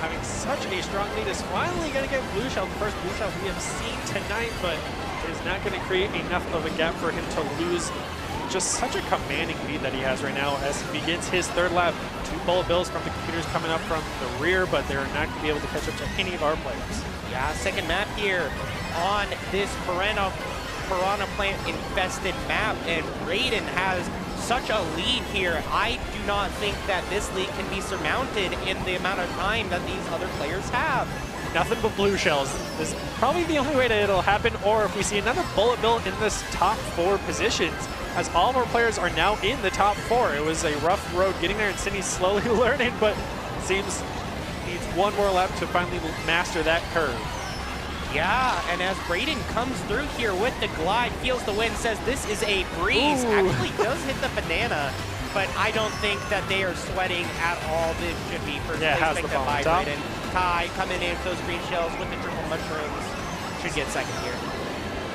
having such a strong lead, is finally going to get blue shell, the first blue shell we have seen tonight, but it is not going to create enough of a gap for him to lose just such a commanding lead that he has right now as he begins his third lap. 2 bullet bills from the computers coming up from the rear, but they're not going to be able to catch up to any of our players. Yeah, second map here on this Piranha Plant infested map, and Raiden has such a lead here. I do not think that this lead can be surmounted in the amount of time that these other players have. Nothing but blue shells. This is probably the only way that it'll happen, or if we see another bullet bill in this top 4 positions, as all of our players are now in the top 4. It was a rough road getting there, and Sydney's slowly learning, but it seems needs one more lap to finally master that curve. Yeah, and as Braden comes through here with the glide, feels the wind, says this is a breeze. Ooh. Actually does hit the banana, but I don't think that they are sweating at all. This should be first place picked up by Braden. Kai coming in with those green shells with the triple mushrooms. Should get second here.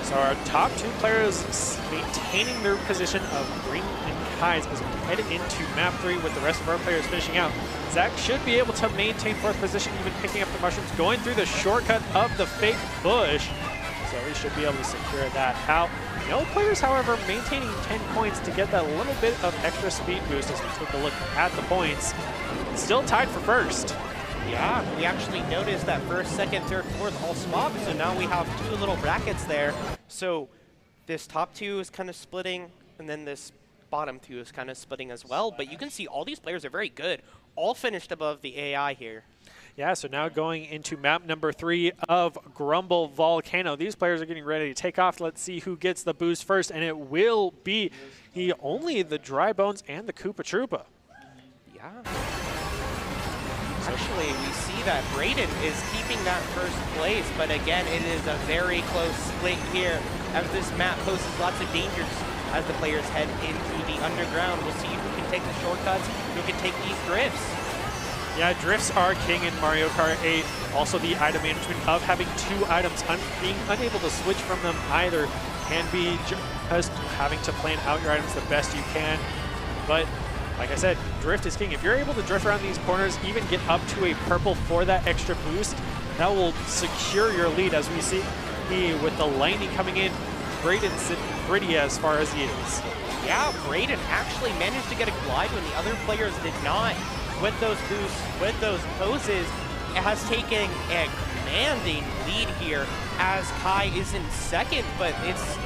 So our top 2 players maintaining their position of Green and Kai's as we head into map 3 with the rest of our players finishing out. Zach should be able to maintain 4th position, even picking up the mushrooms, going through the shortcut of the fake bush. So he should be able to secure that out. No players, however, maintaining 10 points to get that little bit of extra speed boost as we take a look at the points. Still tied for first. Yeah, we actually noticed that first, second, third, fourth all swapped, so now we have 2 little brackets there. So this top 2 is kind of splitting, and then this bottom 2 is kind of splitting as well. But you can see all these players are very good, all finished above the AI here. Yeah, so now going into map number 3 of Grumble Volcano. These players are getting ready to take off. Let's see who gets the boost first, and it will be only the Dry Bones and the Koopa Troopa. Yeah. Actually, we see that Braden is keeping that first place, but again, it is a very close split here as this map poses lots of dangers as the players head into the underground. We'll see who can take the shortcuts, who can take these drifts. Yeah, drifts are king in Mario Kart 8. Also, the item management of having 2 items, being unable to switch from them either, can be just having to plan out your items the best you can. But like I said, drift is king. If you're able to drift around these corners, even get up to a purple for that extra boost, that will secure your lead. As we see with the lightning coming in, Braden's sitting pretty as far as he is. Yeah, Braden actually managed to get a glide when the other players did not. With those boosts, with those poses, it has taken a commanding lead here as Kai is in second, but it's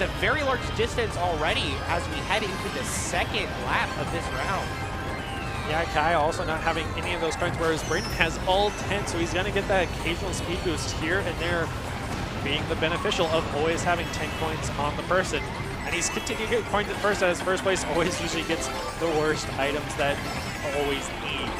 a very large distance already as we head into the second lap of this round. Yeah, Kai also not having any of those points, whereas Braden has all 10, so he's going to get that occasional speed boost here and there, being the beneficial of always having 10 points on the person. And he's continuing to get points at first, as first place always usually gets the worst items that always need.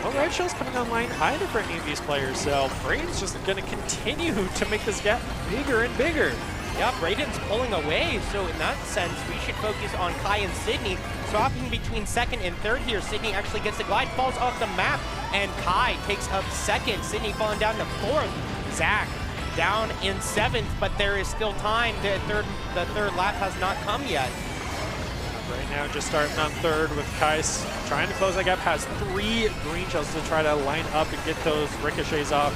No red shells coming online either for any of these players, so Braden's just going to continue to make this gap bigger and bigger. Yeah, Braden's pulling away, so in that sense, we should focus on Kai and Sydney. Swapping between second and third here, Sydney actually gets the glide, falls off the map, and Kai takes up second. Sydney falling down to 4th. Zach down in 7th, but there is still time. The third lap has not come yet. Right now, just starting on 3rd with Kai trying to close that gap, has 3 green shells to try to line up and get those ricochets off.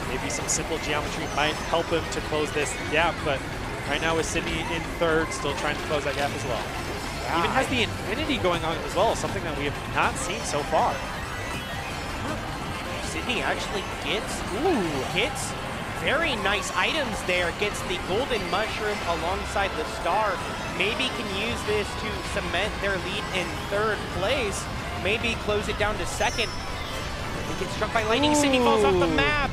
Maybe some simple geometry might help him to close this gap, but right now with Sydney in 3rd, still trying to close that gap as well. Yeah. Even has the infinity going on as well, something that we have not seen so far. Sydney actually hits very nice items there, gets the golden mushroom alongside the star. Maybe can use this to cement their lead in 3rd place, maybe close it down to 2nd. He gets struck by lightning, Sydney falls off the map.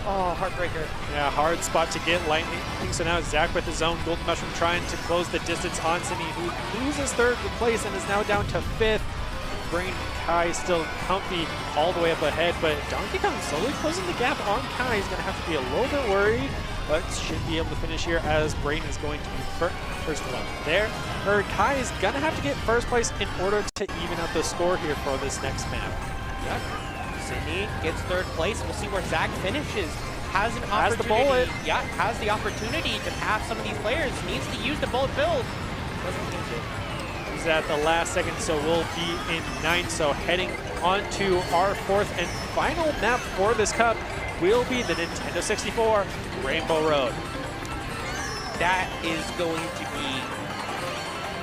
Oh, heartbreaker. Yeah, hard spot to get lightning. So now Zach with his own golden mushroom trying to close the distance on Sydney, who loses 3rd place and is now down to 5th. Brain Kai still comfy all the way up ahead, but Donkey Kong slowly closing the gap on Kai. He's going to have to be a little bit worried, but should be able to finish here as Brain is going to be first one there. Kai is going to have to get 1st place in order to even out the score here for this next map. Yep. Sydney gets 3rd place. We'll see where Zach finishes. Has an opportunity. Has the bullet. Yeah, has the opportunity to pass some of these players. Needs to use the bullet build. Doesn't use it. comes at the last second, so we'll be in 9th. So heading on to our 4th and final map for this cup will be the Nintendo 64 Rainbow Road. That is going to be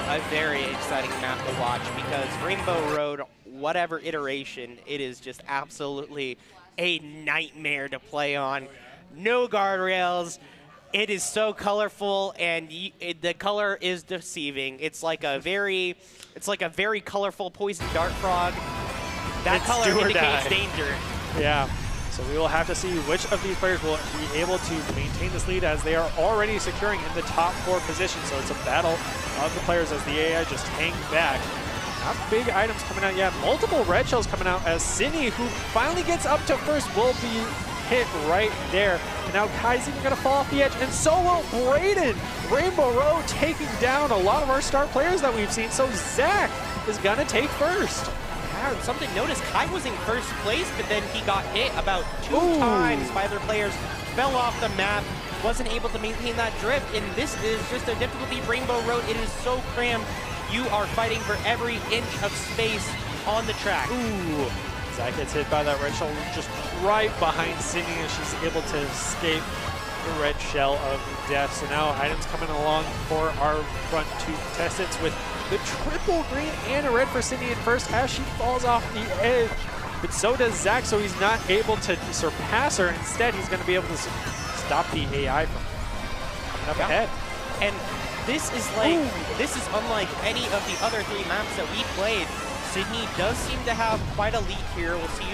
a very exciting map to watch because Rainbow Road, whatever iteration, it is just absolutely a nightmare to play on. No guardrails. It is so colorful, and the color is deceiving. It's like a very colorful poison dart frog. That color indicates danger. Yeah. So we will have to see which of these players will be able to maintain this lead, as they are already securing in the top 4 positions. So it's a battle of the players as the AI just hang back. Not big items coming out yet. Multiple red shells coming out as Sydney, who finally gets up to first, will be hit right there. And now Kai's even going to fall off the edge, and so will Braden. Rainbow Road taking down a lot of our star players that we've seen. So Zach is going to take first. Yeah, and something noticed, Kai was in first place, but then he got hit about 2 times by other players, fell off the map, wasn't able to maintain that drift, and this is just a difficulty Rainbow Road. It is so crammed. You are fighting for every inch of space on the track. Ooh. Zach gets hit by that red shell just right behind Sydney, and she's able to escape the red shell of death. So now items coming along for our front 2 contestants with the triple green and a red for Sydney in first as she falls off the edge. But so does Zach, so he's not able to surpass her. Instead, he's going to be able to stop the AI from coming up ahead. And this is like, this is unlike any of the other 3 maps that we played. Sydney does seem to have quite a lead here. We'll see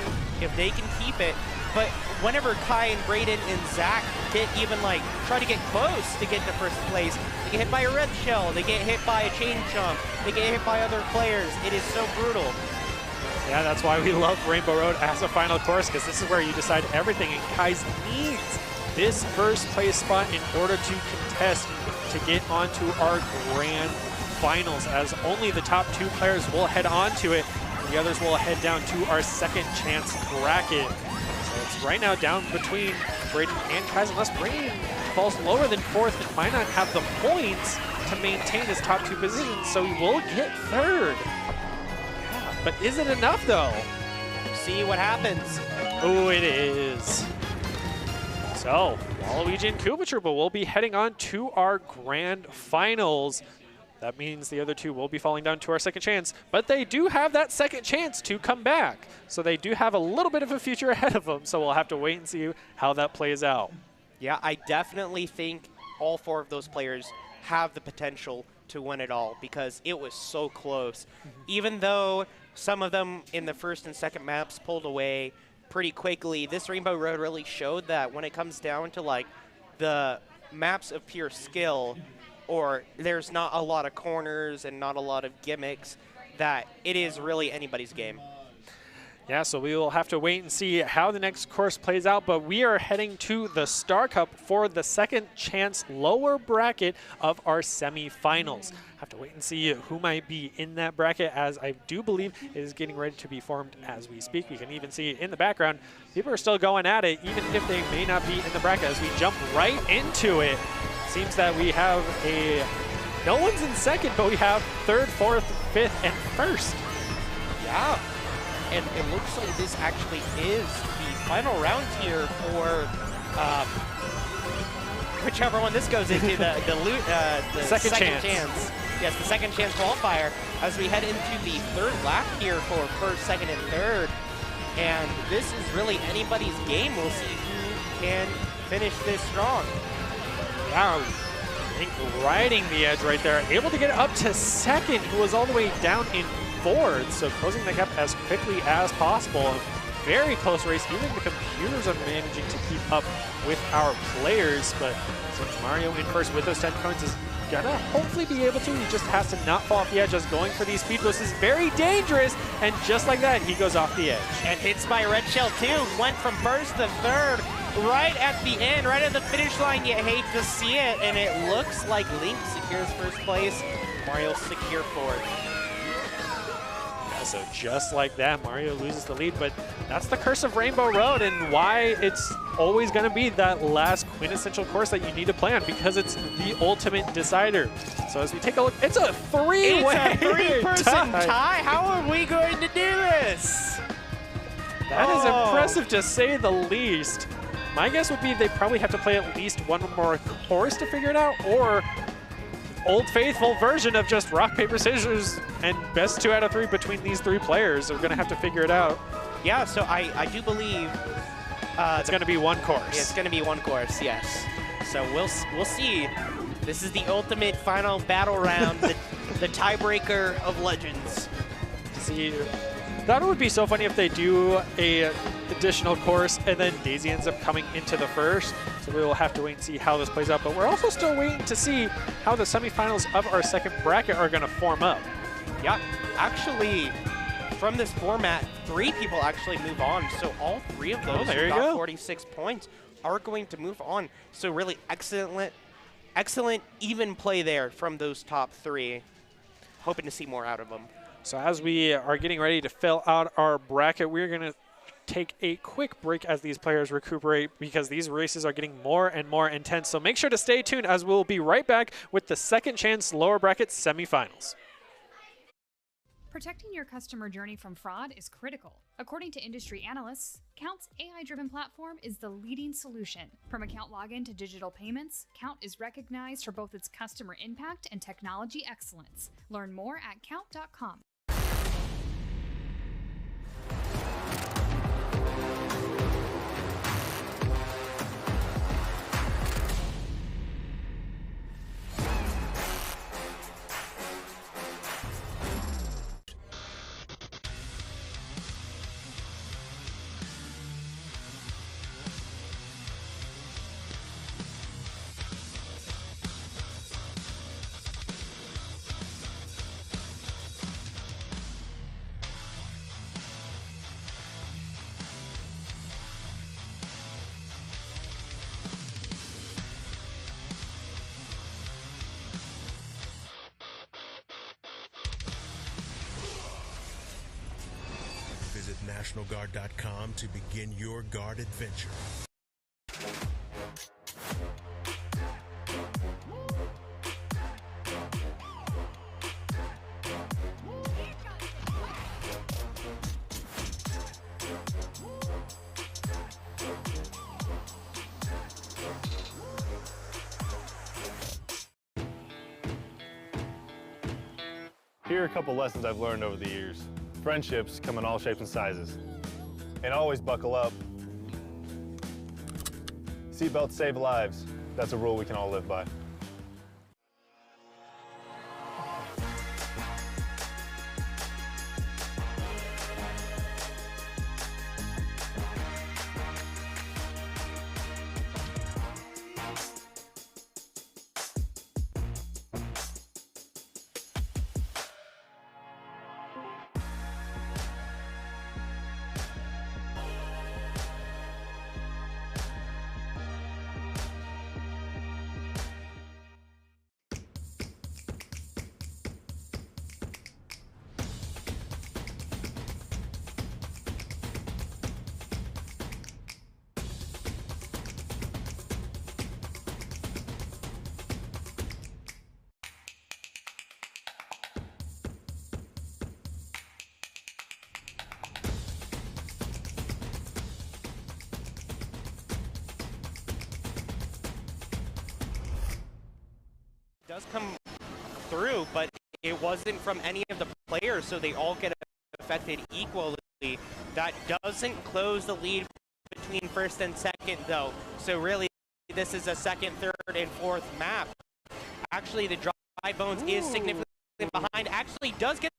if they can keep it. But whenever Kai and Braden and Zach get even try to get close to get to first place, they get hit by a red shell, they get hit by a chain jump, they get hit by other players. It is so brutal. Yeah, that's why we love Rainbow Road as a final course, because this is where you decide everything, and Kai's needs this first place spot in order to contest to get onto our grand finals, as only the top 2 players will head on to it, and the others will head down to our second chance bracket. So it's right now down between Braden and Kai's, unless Braden falls lower than 4th and might not have the points to maintain his top 2 positions, so he will get 3rd. Yeah, but is it enough though? See what happens. Oh, it is. So Waluigi and Koopa Troopa will be heading on to our grand finals. That means the other 2 will be falling down to our second chance, but they do have that second chance to come back. So they do have a little bit of a future ahead of them, so we'll have to wait and see how that plays out. Yeah, I definitely think all 4 of those players have the potential to win it all because it was so close. Even though some of them in the first and second maps pulled away pretty quickly, this Rainbow Road really showed that when it comes down to the maps of pure skill, or there's not a lot of corners and not a lot of gimmicks, that it is really anybody's game. Yeah, so we will have to wait and see how the next course plays out, but we are heading to the Star Cup for the second chance lower bracket of our semifinals. Have to wait and see who might be in that bracket, as I do believe it is getting ready to be formed as we speak. We can even see in the background, people are still going at it, even if they may not be in the bracket, as we jump right into it. Seems that we have no one's in second, but we have 3rd, 4th, 5th, and 1st. Yeah, and it looks like this actually is the final round here for whichever one this goes into, the second chance. Yes, the second chance qualifier, as we head into the 3rd lap here for 1st, 2nd, and 3rd. And this is really anybody's game. We'll see who can finish this strong. Wow, I think riding the edge right there, able to get up to 2nd, who was all the way down in 4th, so closing the gap as quickly as possible. Very close race, even the computers are managing to keep up with our players, but since Mario in first with those 10 points is gonna hopefully be able to, he just has to not fall off the edge, as going for these speed boosts is very dangerous, and just like that, he goes off the edge. And hits by red shell too, went from 1st to 3rd. Right at the end, right at the finish line, you hate to see it, and it looks like Link secures first place. Mario secure 4th. Yes, So just like that, Mario loses the lead, but that's the curse of Rainbow Road and why it's always going to be that last quintessential course that you need to play on, because it's the ultimate decider. So as we take a look, it's a three-way It's a three-person tie. How are we going to do this? That is impressive to say the least. My guess would be they probably have to play at least one more course to figure it out, or old faithful version of just rock, paper, scissors, and best 2 out of 3 between these 3 players are going to have to figure it out. Yeah, so I do believe it's going to be one course. It's going to be one course, yes. So we'll see. This is the ultimate final battle round, the tiebreaker of legends. See, that would be so funny if they do a additional course and then Daisy ends up coming into the first. So we will have to wait and see how this plays out. But we're also still waiting to see how the semifinals of our second bracket are going to form up. Yeah, actually, from this format, 3 people actually move on. So all 3 of those who got 46 points are going to move on. So really excellent even play there from those top 3. Hoping to see more out of them. So as we are getting ready to fill out our bracket, we're going to take a quick break as these players recuperate, because these races are getting more and more intense. So make sure to stay tuned, as we'll be right back with the second chance lower bracket semifinals. Protecting your customer journey from fraud is critical. According to industry analysts, Count's AI-driven platform is the leading solution. From account login to digital payments, Count is recognized for both its customer impact and technology excellence. Learn more at count.com. Visit NationalGuard.com to begin your Guard adventure. Here are a couple lessons I've learned over the years. Friendships come in all shapes and sizes. And always buckle up. Seatbelts save lives. That's a rule we can all live by. Does come through, but it wasn't from any of the players, so they all get affected equally. That doesn't close the lead between first and second, though. So really, this is a second, third, and fourth map. Actually, the Dry Bones is significantly behind. Actually, does get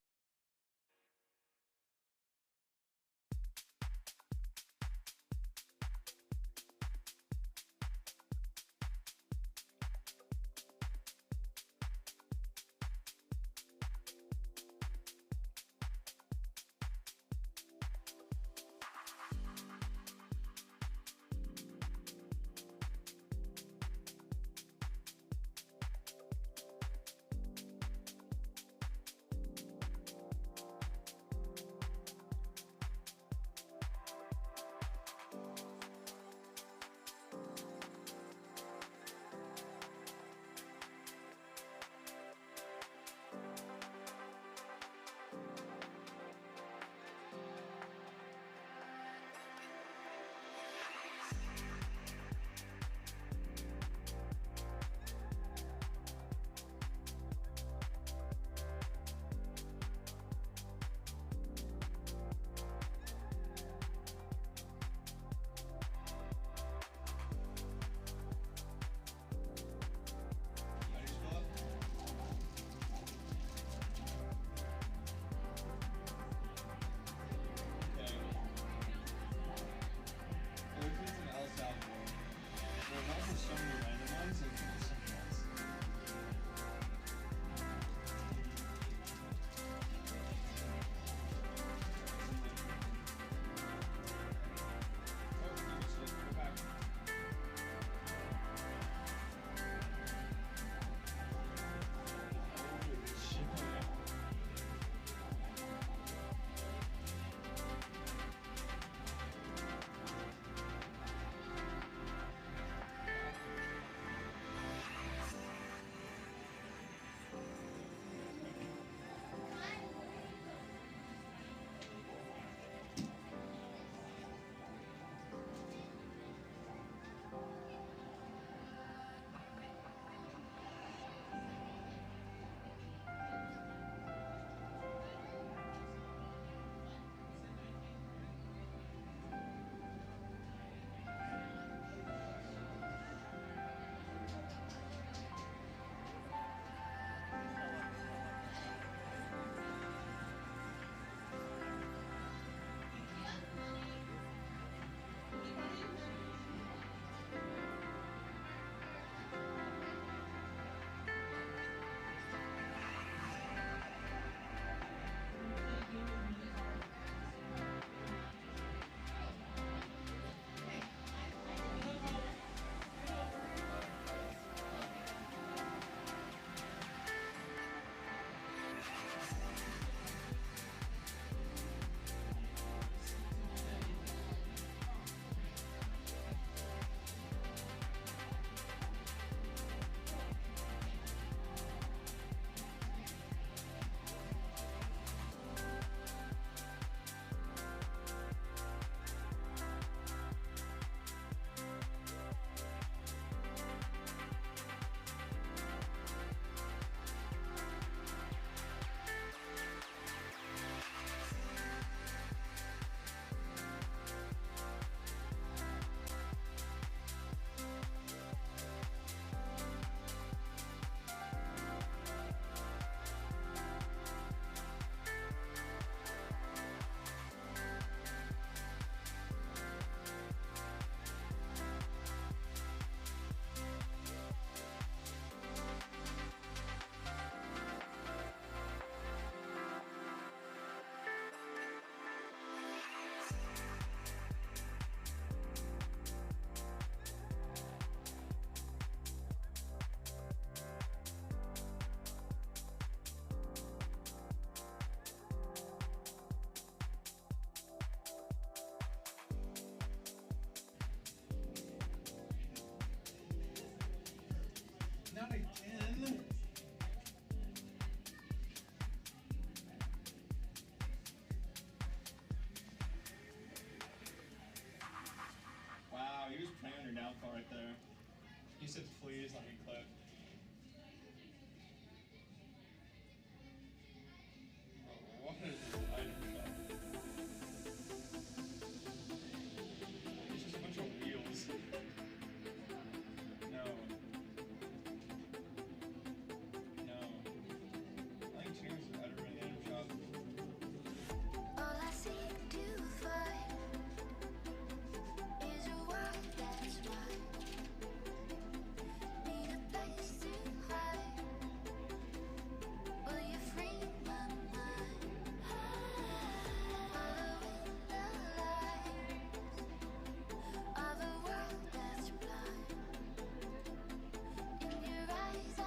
He said, please let me clip. What is this item shop? It's just a bunch of wheels. No. I think tunes is better than item shop. All I seek to find is a world that's mine. Need a place to hide. Will you free my mind? Following the lights of a world that's blind. In your eyes, I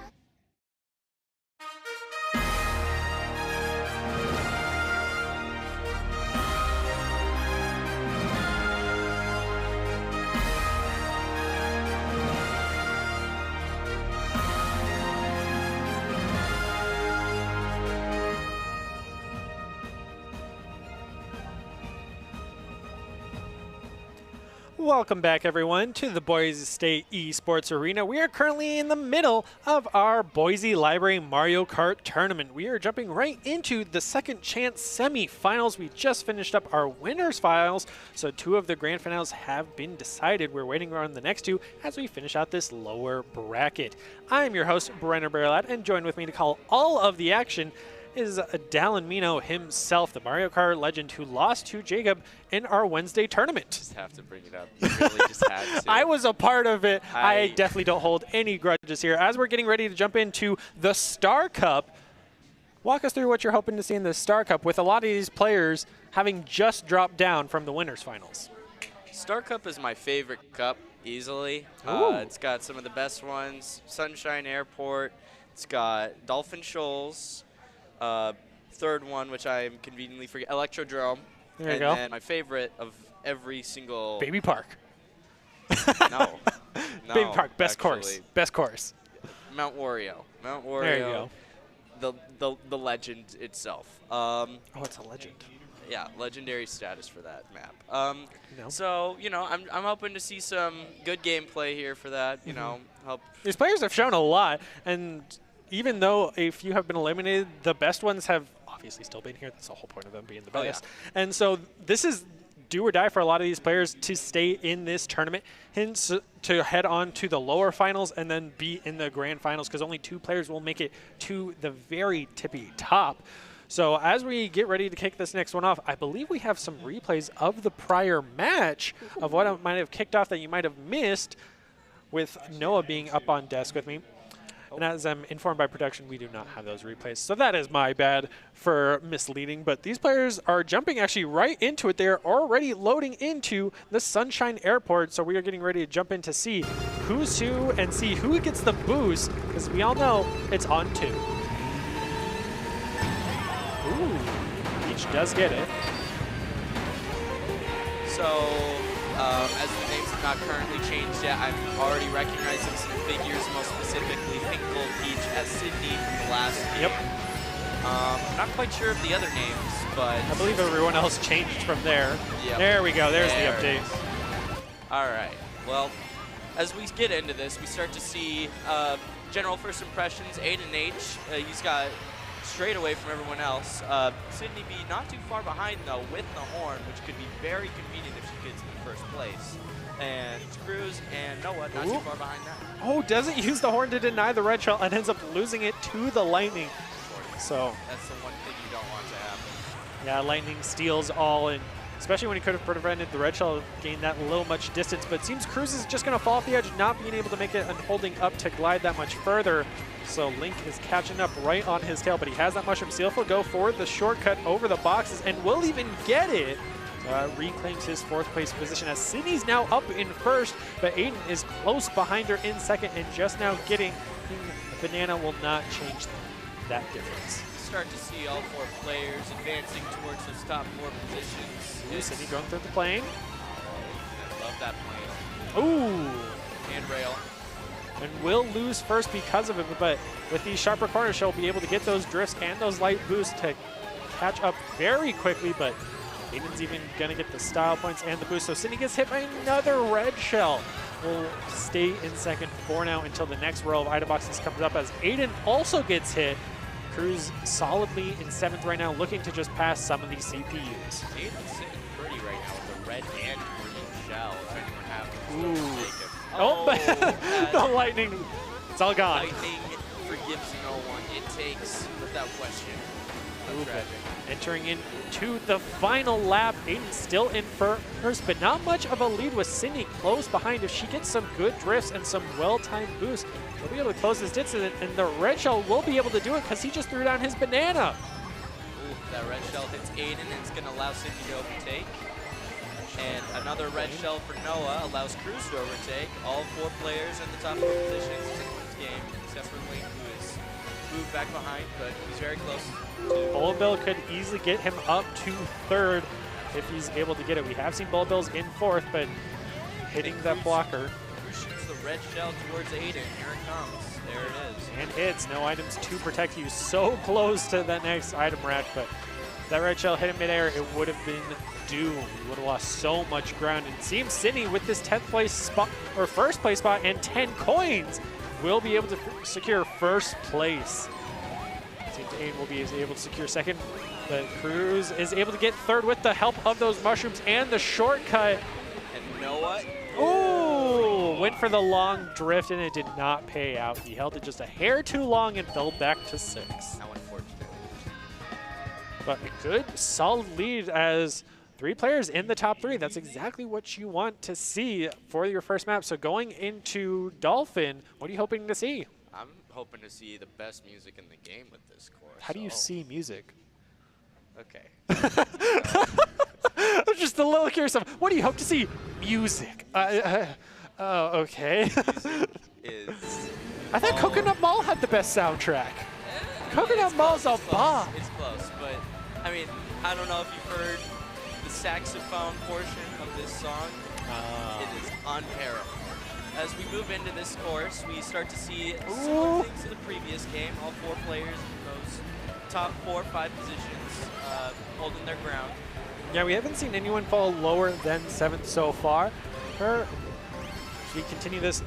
Welcome back, everyone, to the Boise State Esports Arena. We are currently in the middle of our Boise Library Mario Kart tournament. We are jumping right into the second chance semifinals. We just finished up our winners finals, so 2 of the grand finals have been decided. We're waiting on the next 2 as we finish out this lower bracket. I'm your host, Brenner Barrellat, and joined with me to call all of the action is Dallin Mino himself, the Mario Kart legend who lost to Jacob in our Wednesday tournament. Just have to bring it up. You really just had to. I was a part of it. I definitely don't hold any grudges here. As we're getting ready to jump into the Star Cup, walk us through what you're hoping to see in the Star Cup with a lot of these players having just dropped down from the winners finals. Star Cup is my favorite cup, easily. It's got some of the best ones. Sunshine Airport. It's got Dolphin Shoals. Third one, which I am conveniently forget, Electrodrome. There you go. And then my favorite of every single... Baby Park. No. Baby Park, best actually. course. Best course. Mount Wario. Mount Wario. There you go. The legend itself. Oh, it's a legend. Yeah, legendary status for that map. No. So, you know, I'm hoping to see some good gameplay here for that, you know, help. These players have shown a lot, and even though a few have been eliminated, the best ones have obviously still been here. That's the whole point of them being the best. Yeah. And so this is do or die for a lot of these players to stay in this tournament, hence to head on to the lower finals and then be in the grand finals, because only 2 players will make it to the very tippy top. So as we get ready to kick this next one off, I believe we have some replays of the prior match of what might have kicked off that you might have missed, with Noah being up on desk with me. And as I'm informed by production, we do not have those replays. So that is my bad for misleading. But these players are jumping actually right into it. They're already loading into the Sunshine Airport. So we are getting ready to jump in to see who's who and see who gets the boost, because we all know it's on 2. Ooh, each does get it. So, as the names have not currently changed yet, I'm already recognizing some figures, most specifically Pink Gold Peach as Sydney from the last game. I'm not quite sure of the other names, but... I believe everyone else changed from there. Yep. There we go. There's the update. All right. Well, as we get into this, we start to see general first impressions. Aiden H, he's got straight away from everyone else. Sydney B not too far behind, though, with the horn, which could be very convenient if she gets in the first place. And Cruz and Noah not too far behind that. Oh, doesn't use the horn to deny the red shell and ends up losing it to the lightning. So that's the one thing you don't want to happen. Yeah, lightning steals all, and especially when he could have prevented the red shell gain that little much distance. But it seems Cruz is just going to fall off the edge, not being able to make it and holding up to glide that much further. So Link is catching up right on his tail, but he has that mushroom. Seal will go for the shortcut over the boxes and will even get it. Reclaims his 4th place position as Sydney's now up in first, but Aiden is close behind her in second and just now getting the banana will not change that difference. Start to see all 4 players advancing towards those top 4 positions. Ooh, Sydney going through the plane. I love that plane. Ooh. Handrail. And will lose first because of it, but with these sharper corners, she'll be able to get those drifts and those light boosts to catch up very quickly, but Aiden's even going to get the style points and the boost. So Sydney gets hit by another red shell. will stay in second for now until the next row of item boxes comes up as Aiden also gets hit. Cruz solidly in 7th right now, looking to just pass some of these CPUs. Aiden's sitting pretty right now with the red and green shell. If anyone happens to Ooh. take it. Oh, the lightning, it's all gone. Lightning forgives no one. It takes without question. Ooh, but entering into the final lap, Aiden still in first, but not much of a lead with Sydney close behind. If she gets some good drifts and some well-timed boosts, she'll be able to close this distance, and the red shell will be able to do it because he just threw down his banana. Ooh, that red shell hits Aiden, and it's going to allow Sydney to overtake. And another red shell for Noah allows Cruz to overtake. All 4 players in the top 4 positions to win this game, except for Link, who is moved back behind, but he's very close. Bullbill could easily get him up to 3rd if he's able to get it. We have seen Bullbills in 4th, but hitting that blocker. Cruz shoots the red shell towards Aiden. Here it comes. There it is. And hits. No items to protect you. So close to that next item rack, but if that red shell hit him midair, it would have been doomed. He would have lost so much ground. And it seems Sydney with this 10th place spot, or 1st place spot, and 10 coins, will be able to secure 1st place. Seems Aiden will be able to secure 2nd, but Cruz is able to get 3rd with the help of those mushrooms and the shortcut. And Noah. Ooh, went for the long drift and it did not pay out. He held it just a hair too long and fell back to 6th. How unfortunate. But a good, solid lead as 3 players in the top 3. That's exactly what you want to see for your first map. So going into Dolphin, what are you hoping to see? I'm hoping to see the best music in the game with this course. How do you see music? Okay. I'm just a little curious of, what do you hope to see? Music. Oh, okay. Music is. I thought Coconut Mall had the best soundtrack. Coconut Mall's a bomb. It's close, but I mean, I don't know if you've heard the saxophone portion of this song. It is unparalleled. As we move into this course, we start to see similar things to the previous game. All 4 players in those top 4 or 5 positions holding their ground. Yeah, we haven't seen anyone fall lower than 7th so far. As we continue this,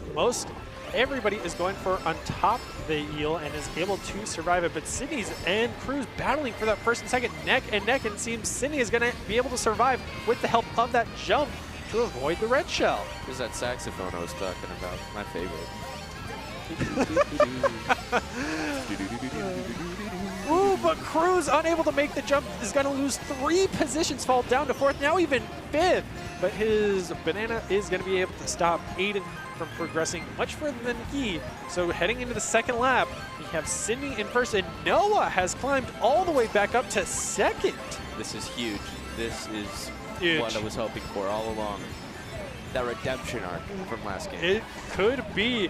everybody is going for on top the eel and is able to survive it, but Sydney's and Cruz battling for that 1st and 2nd neck and neck, and it seems Sydney is going to be able to survive with the help of that jump to avoid the red shell. There's that saxophone I was talking about, my favorite. Ooh, but Cruz, unable to make the jump, is going to lose 3 positions, fall down to 4th, now even 5th. But his banana is going to be able to stop Aiden from progressing much further than he. So heading into the 2nd lap, we have Sydney in 1st, and Noah has climbed all the way back up to 2nd. This is huge. This is Huge. what I was hoping for all along. That redemption arc from last game. It could be.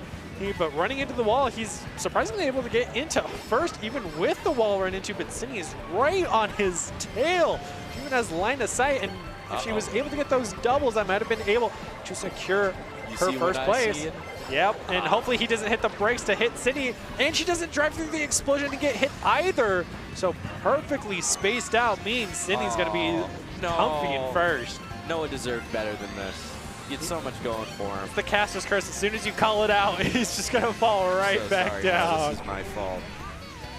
But running into the wall, he's surprisingly able to get into 1st, even with the wall run into, but Sydney is right on his tail. She even has line of sight, and if she was able to get those doubles, I might have been able to secure her 1st place. Yep, and hopefully he doesn't hit the brakes to hit Sydney, and she doesn't drive through the explosion to get hit either. So perfectly spaced out means Sydney's going to be comfy in 1st. Noah deserved better than this. He had so much going for him. It's the caster's curse. As soon as you call it out, he's just going to fall right back sorry, down. No, this is my fault.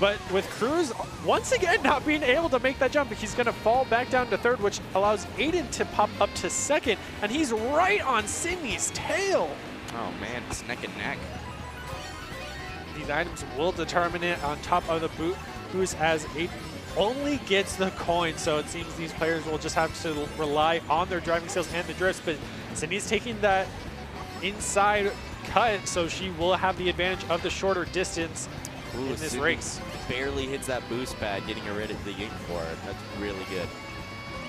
But with Cruz, once again, not being able to make that jump, he's going to fall back down to 3rd, which allows Aiden to pop up to 2nd, and he's right on Sydney's tail. Oh, man, it's neck and neck. These items will determine it on top of the boost as Aiden only gets the coin, so it seems these players will just have to rely on their driving skills and the drifts, but Sydney's taking that inside cut, so she will have the advantage of the shorter distance in this Sydney race. barely hits that boost pad, getting rid of the ink for it. That's really good.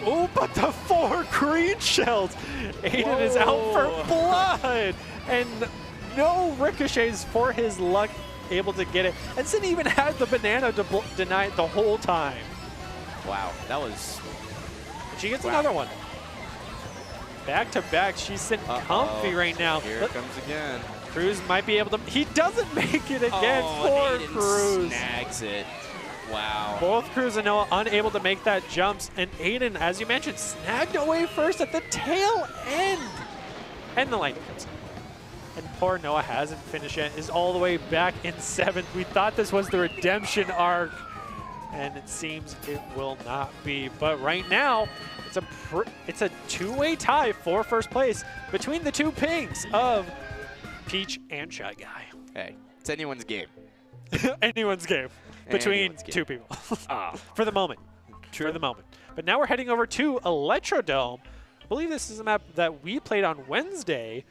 Oh, but the 4 green shells. Aiden is out for blood, and no ricochets for his luck, able to get it. And Sydney even had the banana to deny it the whole time. Wow, that was... And she gets another one. Back to back, she's sitting comfy right now. Here it comes again. Cruz might be able to, he doesn't make it again. Oh, Poor Cruz. Snags it. Wow. Both Cruz and Noah unable to make that jumps, and Aiden, as you mentioned, snagged away 1st at the tail end. And the lightning comes. And poor Noah hasn't finished yet, is all the way back in 7th. We thought this was the redemption arc, and it seems it will not be. But right now, it's a two-way tie for first place between the two pinks of Peach and Shy Guy. Hey, it's anyone's game. Anyone's game between Anyone's game. two people. For the moment. For the moment. But now we're heading over to Electrodome. I believe this is a map that we played on Wednesday.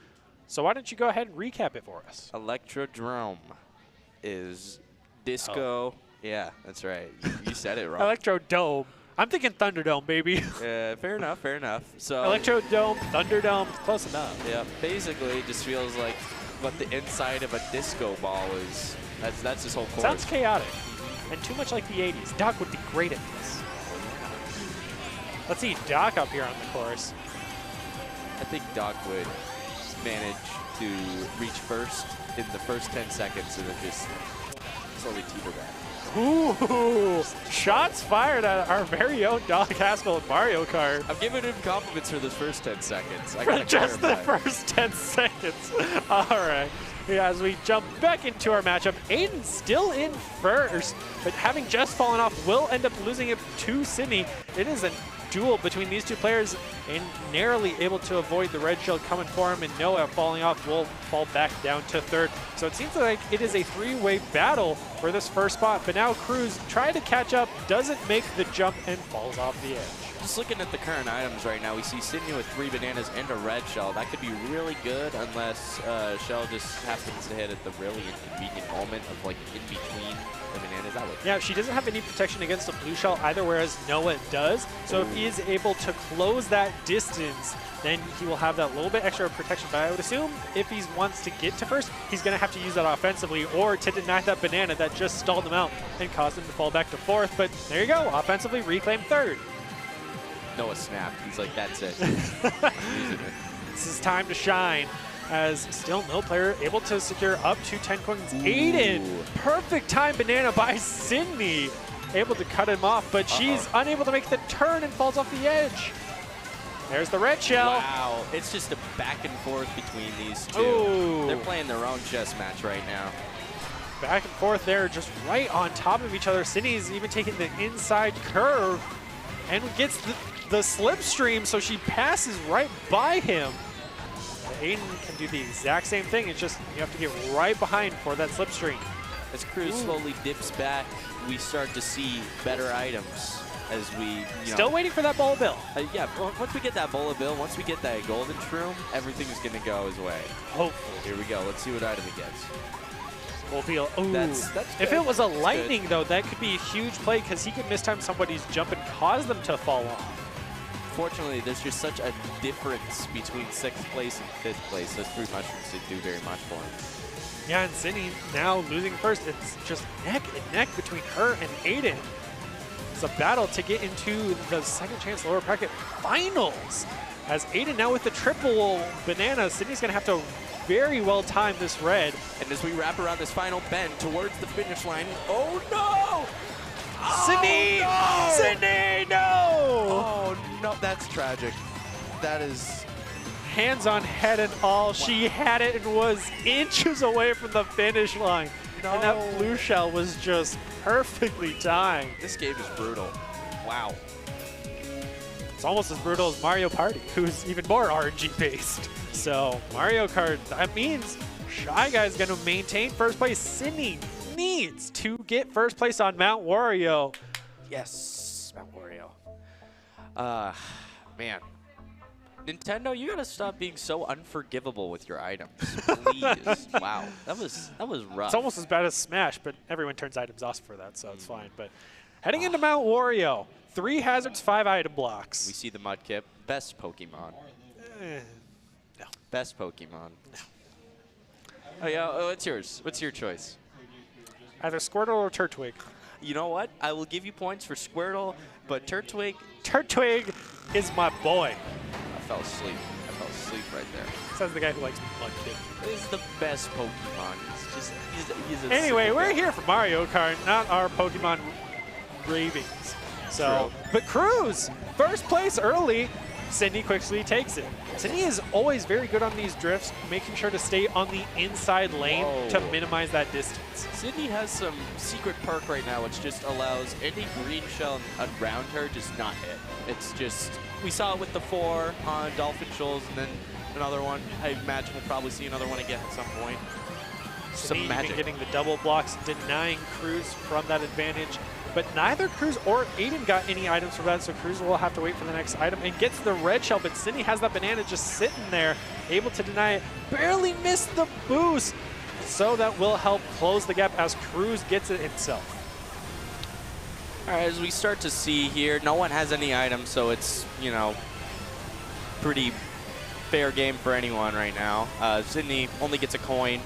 So why don't you go ahead and recap it for us? Electrodrome is disco. Yeah, that's right. You said it wrong. Electrodome. I'm thinking Thunderdome, baby. Fair enough, fair enough. So Electrodome, Thunderdome, close enough. yeah, basically it just feels like what the inside of a disco ball is. That's this whole course. Sounds chaotic. And too much like the 80s. Doc would be great at this. Let's see Doc up here on the course. I think Doc would manage to reach first in the first 10 seconds and then just slowly teeter back. Ooh, shots fired at our very own Doc Haskell in Mario Kart. I'm giving him compliments for those first 10 seconds. I For gotta just the clarify. first 10 seconds. All right. Yeah, as we jump back into our matchup, Aiden still in first, but having just fallen off, will end up losing it to Sydney. It is a duel between these two players, and narrowly able to avoid the red shield coming for him, and Noah falling off will fall back down to third. So it seems like it is a three-way battle for this first spot, but now Cruz trying to catch up, doesn't make the jump, and falls off the edge. Just looking at the current items right now, we see Sydney with 3 bananas and a red shell. That could be really good unless Shell just happens to hit at the really inconvenient moment of like in between the bananas. That would Yeah, she doesn't have any protection against the blue shell either, whereas Noah does. So if he is able to close that distance, then he will have that little bit extra protection. But I would assume if he wants to get to first, he's going to have to use that offensively or to deny that banana that just stalled him out and caused him to fall back to fourth. But there you go, offensively reclaim third. Noah snapped. He's like, that's it. This is time to shine, as still no player able to secure up to 10 coins. Aiden, perfect time banana by Sydney, able to cut him off, but she's unable to make the turn and falls off the edge. There's the red shell. Wow, it's just a back and forth between these two. Ooh. They're playing their own chess match right now. Back and forth there, just right on top of each other. Sydney's even taking the inside curve and gets the slipstream, so she passes right by him. But Aiden can do the exact same thing. It's just you have to get right behind for that slipstream. As Cruz slowly dips back, we start to see better items as we, Still waiting for that bowl bill. Yeah, once we get that bowl of bill, once we get that golden shroom, everything is going to go his way. Hopefully. Here we go. Let's see what item he gets. Bowl bill. Ooh. That's if good. it was a That's lightning, good. though, that could be a huge play because he could mistime somebody's jump and cause them to fall off. Fortunately, there's just such a difference between 6th place and 5th place. Those 3 mushrooms didn't do very much for him. Yeah, and Sydney now losing first. It's just neck and neck between her and Aiden. It's a battle to get into the second chance lower bracket finals. As Aiden now with the triple banana, Sydney's going to have to very well time this red. And as we wrap around this final bend towards the finish line, oh no! Sydney! no! Sydney, no! Oh no, that's tragic. That is... Hands on head and all. She had it and was inches away from the finish line. No. And that blue shell was just perfectly timed. This game is brutal. Wow. It's almost as brutal as Mario Party, who's even more RNG based. So Mario Kart, that means Shy Guy's going to maintain first place. Sydney needs to get first place on Mount Wario. Yes, Mount Wario. Man. Nintendo, you gotta stop being so unforgivable with your items, please. Wow, that was rough. It's almost as bad as Smash, but everyone turns items off for that, so it's fine. But heading into Mount Wario, 3 hazards, 5 item blocks. We see the Mudkip, best Pokemon. No. Best Pokemon. No. Oh yeah, what's yours? What's your choice? Either Squirtle or Turtwig. You know what? I will give you points for Squirtle, but Turtwig, Turtwig is my boy. I fell asleep. I fell asleep right there. Says the guy who likes Mudkip. He's the best Pokemon. He's just, he's a Anyway, super we're guy. here for Mario Kart, not our Pokemon ravings. So, True. but Cruz, first place early, Sydney quickly takes it. Sydney is always very good on these drifts, making sure to stay on the inside lane to minimize that distance. Sydney has some secret perk right now, which just allows any green shell around her just not hit. It's just, we saw it with the 4 on Dolphin Shoals, and then another one. I imagine we'll probably see another one again at some point. Sydney Some magic. getting the double blocks, denying Cruz from that advantage. But neither Cruz or Aiden got any items from that, so Cruz will have to wait for the next item and gets the red shell, but Sydney has that banana just sitting there, able to deny it. Barely missed the boost, so that will help close the gap as Cruz gets it himself. All right, as we start to see here, no one has any items, so it's, you know, pretty fair game for anyone right now. Sydney only gets a coin.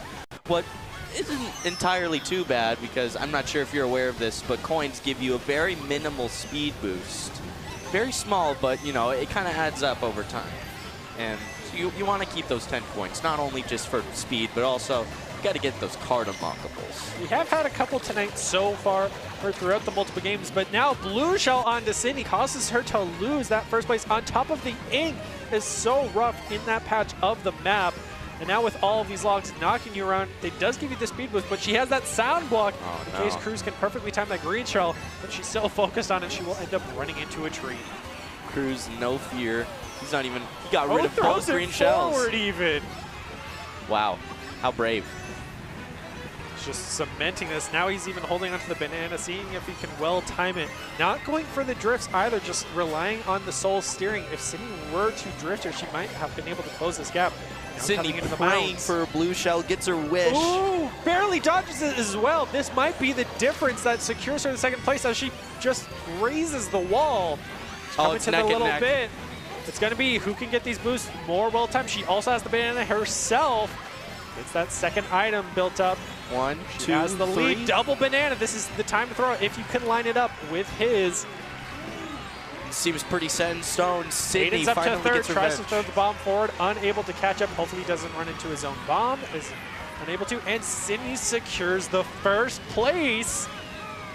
What isn't entirely too bad, because I'm not sure if you're aware of this, but coins give you a very minimal speed boost. Very small, but, you know, it kind of adds up over time. And so you want to keep those 10 points, not only just for speed, but also you got to get those card unlockables. We have had a couple tonight so far, or throughout the multiple games, but now blue shell onto Sydney causes her to lose that first place. On top of the ink is so rough in that patch of the map. And now with all of these logs knocking you around, it does give you the speed boost, but she has that sound block in case Cruz can perfectly time that green shell, but she's so focused on it, she will end up running into a tree. Cruz, no fear. He's not even, he got rid of throws both green it shells. forward even. Wow, how brave. Just cementing this. Now he's even holding onto the banana, seeing if he can well time it. Not going for the drifts either, just relying on the soul steering. If Sydney were to drift her, she might have been able to close this gap. Now Sydney into the praying mounds. for a blue shell, gets her wish. Ooh, barely dodges it as well. This might be the difference that secures her in second place as she just grazes the wall. Coming It's to neck the and little neck. bit. It's going to be who can get these boosts more well timed. She also has the banana herself. Gets that second item built up. 1, 2, Has the 3. lead. Double banana. This is the time to throw it if you can line it up with his. Seems pretty set in stone. Sydney Aiden's up to finally third. gets Tries to revenge. throw the bomb forward. Unable to catch up. Hopefully he doesn't run into his own bomb. Is unable to. And Sydney secures the first place.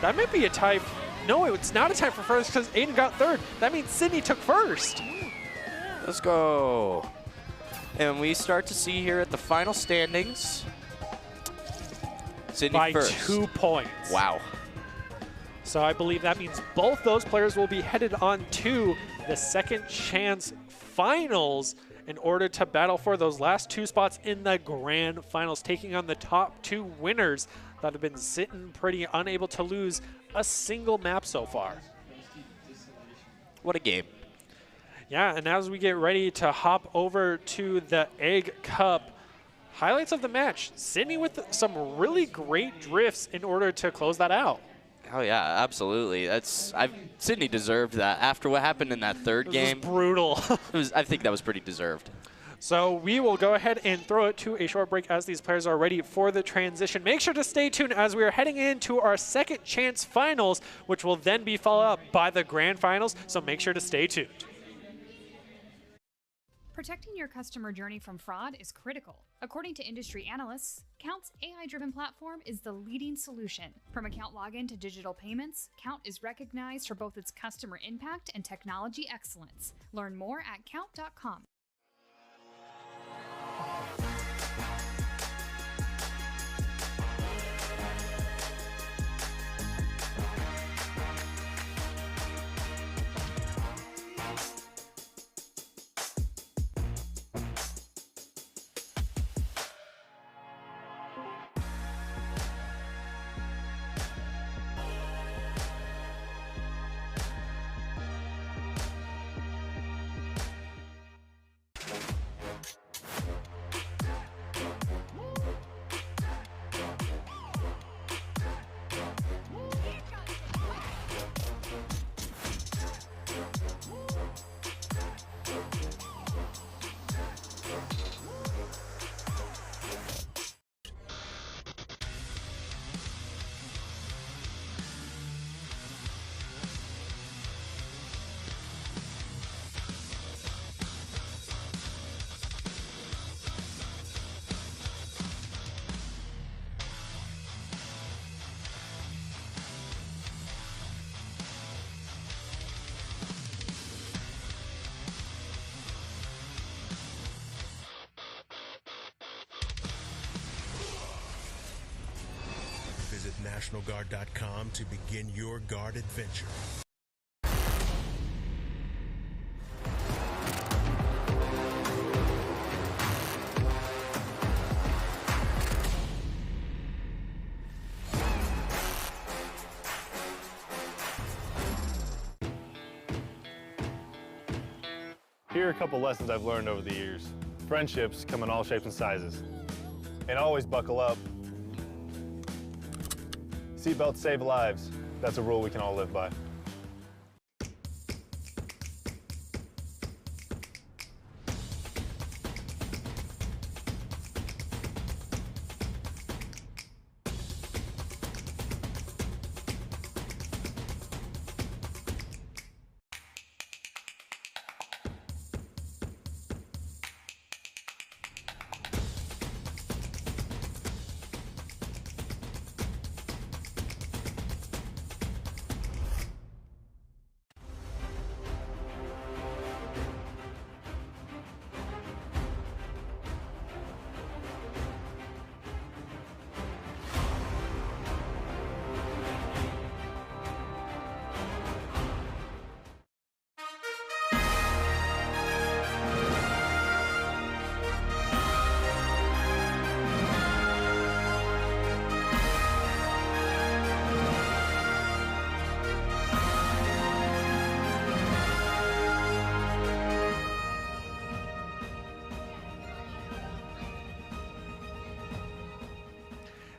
That might be a tie. No, it's not a tie for first because Aiden got third. That means Sydney took first. Let's go. And we start to see here at the final standings. Sydney By first. 2 points. Wow. So I believe that means both those players will be headed on to the second chance finals in order to battle for those last 2 spots in the grand finals, taking on the top 2 winners that have been sitting pretty, unable to lose a single map so far. What a game. Yeah, and as we get ready to hop over to the Egg Cup, highlights of the match, Sydney with some really great drifts in order to close that out. Oh yeah, absolutely. Sydney deserved that after what happened in that third game. It was brutal. I think that was pretty deserved. So we will go ahead and throw it to a short break as these players are ready for the transition. Make sure to stay tuned as we are heading into our second chance finals, which will then be followed up by the grand finals. So make sure to stay tuned. Protecting your customer journey from fraud is critical. According to industry analysts, Count's AI-driven platform is the leading solution. From account login to digital payments, Count is recognized for both its customer impact and technology excellence. Learn more at count.com. NationalGuard.com to begin your guard adventure. Here are a couple lessons I've learned over the years. Friendships come in all shapes and sizes. And always buckle up. Seatbelts save lives. That's a rule we can all live by.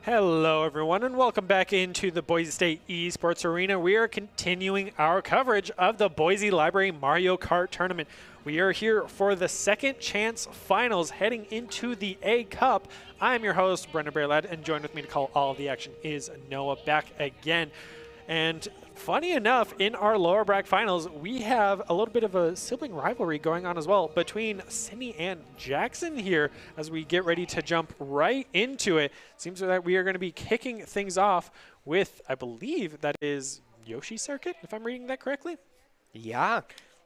Hello, everyone, and welcome back into the Boise State Esports Arena. We are continuing our coverage of the Boise Library Mario Kart Tournament. We are here for the second chance finals heading into the A Cup. I'm your host, Brendan Baerlad, and joined with me to call all the action is Noah back again. And funny enough, in our lower bracket finals, we have a little bit of a sibling rivalry going on as well between Sydney and Jackson here as we get ready to jump right into it. Seems that we are going to be kicking things off with, I believe, that is Yoshi Circuit, if I'm reading that correctly. Yeah.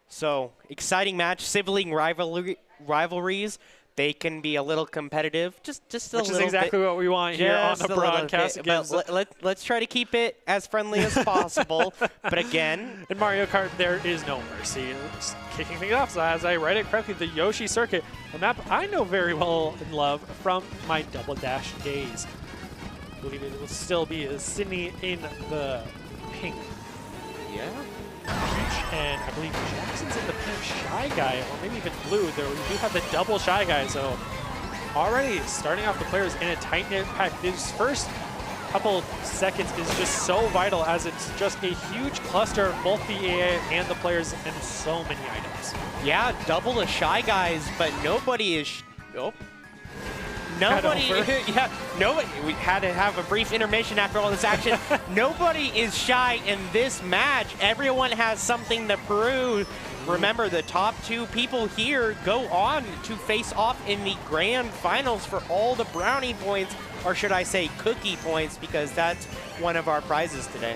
So, exciting match, sibling rivalries. They can be a little competitive, just a little bit. Which is exactly what we want here on the broadcast. Let's try to keep it as friendly as possible. But again, in Mario Kart, there is no mercy. Just kicking things off. So as I read it correctly, the Yoshi Circuit, a map I know very well and love from my Double Dash days. I believe it will still be Sydney in the pink. Yeah. And I believe Jackson's in the pink Shy Guy, or maybe even blue. There we do have the double Shy Guy, so already starting off the players in a tight-knit pack. These first couple seconds is just so vital as it's just a huge cluster of both the AA and the players and so many items. Yeah, double the Shy Guys, but nobody is... Nobody, yeah, nobody. We had to have a brief intermission after all this action. Nobody is shy in this match. Everyone has something to prove. Remember, the top two people here go on to face off in the grand finals for all the brownie points, or should I say cookie points, because that's one of our prizes today.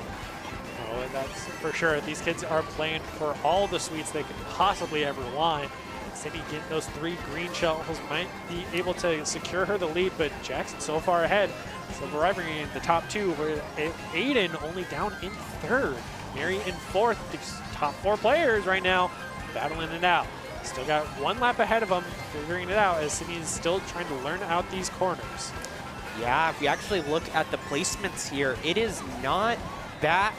Oh, and that's for sure. These kids are playing for all the sweets they could possibly ever want. Sydney getting those 3 green shells might be able to secure her the lead, but Jackson so far ahead. So the rivalry in the top 2, where Aiden only down in 3rd. Mary in 4th. These top 4 players right now battling it out. Still got 1 lap ahead of them, figuring it out as Sydney is still trying to learn out these corners. Yeah, if we actually look at the placements here, it is not that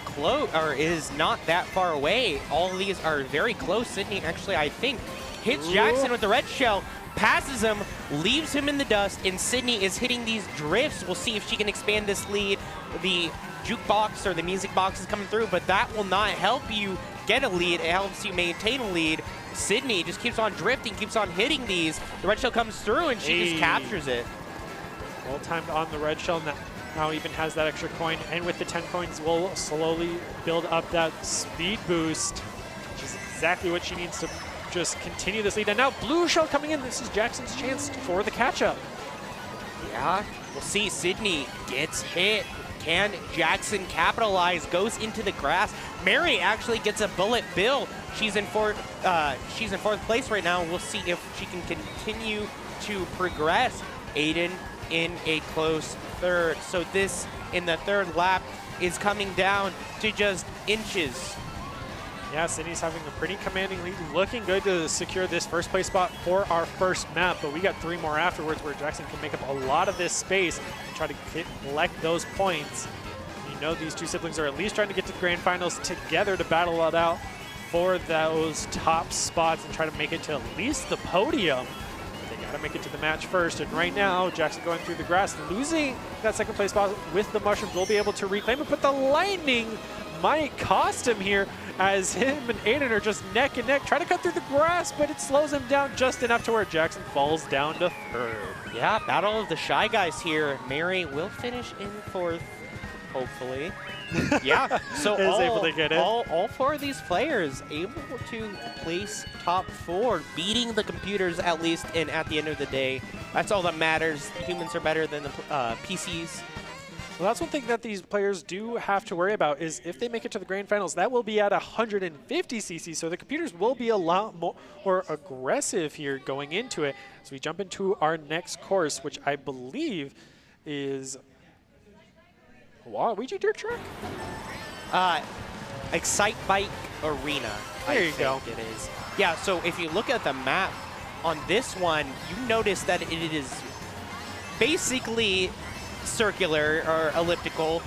close, or is not that far away. All of these are very close. Sydney actually, I think, hits Jackson with the red shell, passes him, leaves him in the dust, and Sydney is hitting these drifts. We'll see if she can expand this lead. The jukebox or the music box is coming through, but that will not help you get a lead. It helps you maintain a lead. Sydney just keeps on drifting, keeps on hitting these. The red shell comes through, and she just captures it. Well timed on the red shell. Now even has that extra coin, and with the 10 coins will slowly build up that speed boost, which is exactly what she needs to just continue this lead. And now blue shell coming in. This is Jackson's chance for the catch-up. Yeah, we'll see. Sydney gets hit. Can Jackson capitalize? Goes into the grass. Mary actually gets a bullet bill. She's in fourth place right now. We'll see if she can continue to progress. Aiden in a close third. So this, in the third lap, is coming down to just inches. Yeah, Sydney's having a pretty commanding lead, looking good to secure this first place spot for our first map, but we got 3 more afterwards where Jackson can make up a lot of this space and try to collect those points. You know these two siblings are at least trying to get to the grand finals together to battle it out for those top spots and try to make it to at least the podium. They got to make it to the match first, and right now Jackson going through the grass, losing that second place spot with the mushrooms. Will be able to reclaim it, but the lightning might cost him here as him and Aiden are just neck and neck, trying to cut through the grass, but it slows him down just enough to where Jackson falls down to third. Yeah, battle of the Shy Guys here. Mary will finish in fourth, hopefully. Yeah, so able to get it. all 4 of these players able to place top 4, beating the computers at least, and at the end of the day, that's all that matters. Humans are better than the PCs. Well, that's one thing that these players do have to worry about is if they make it to the grand finals, that will be at 150 cc, so the computers will be a lot more aggressive here going into it. So we jump into our next course, which I believe is Waluigi Dirt Track? Excite Bike Arena. There you go. It is. Yeah, so if you look at the map on this one, you notice that it is basically circular or elliptical.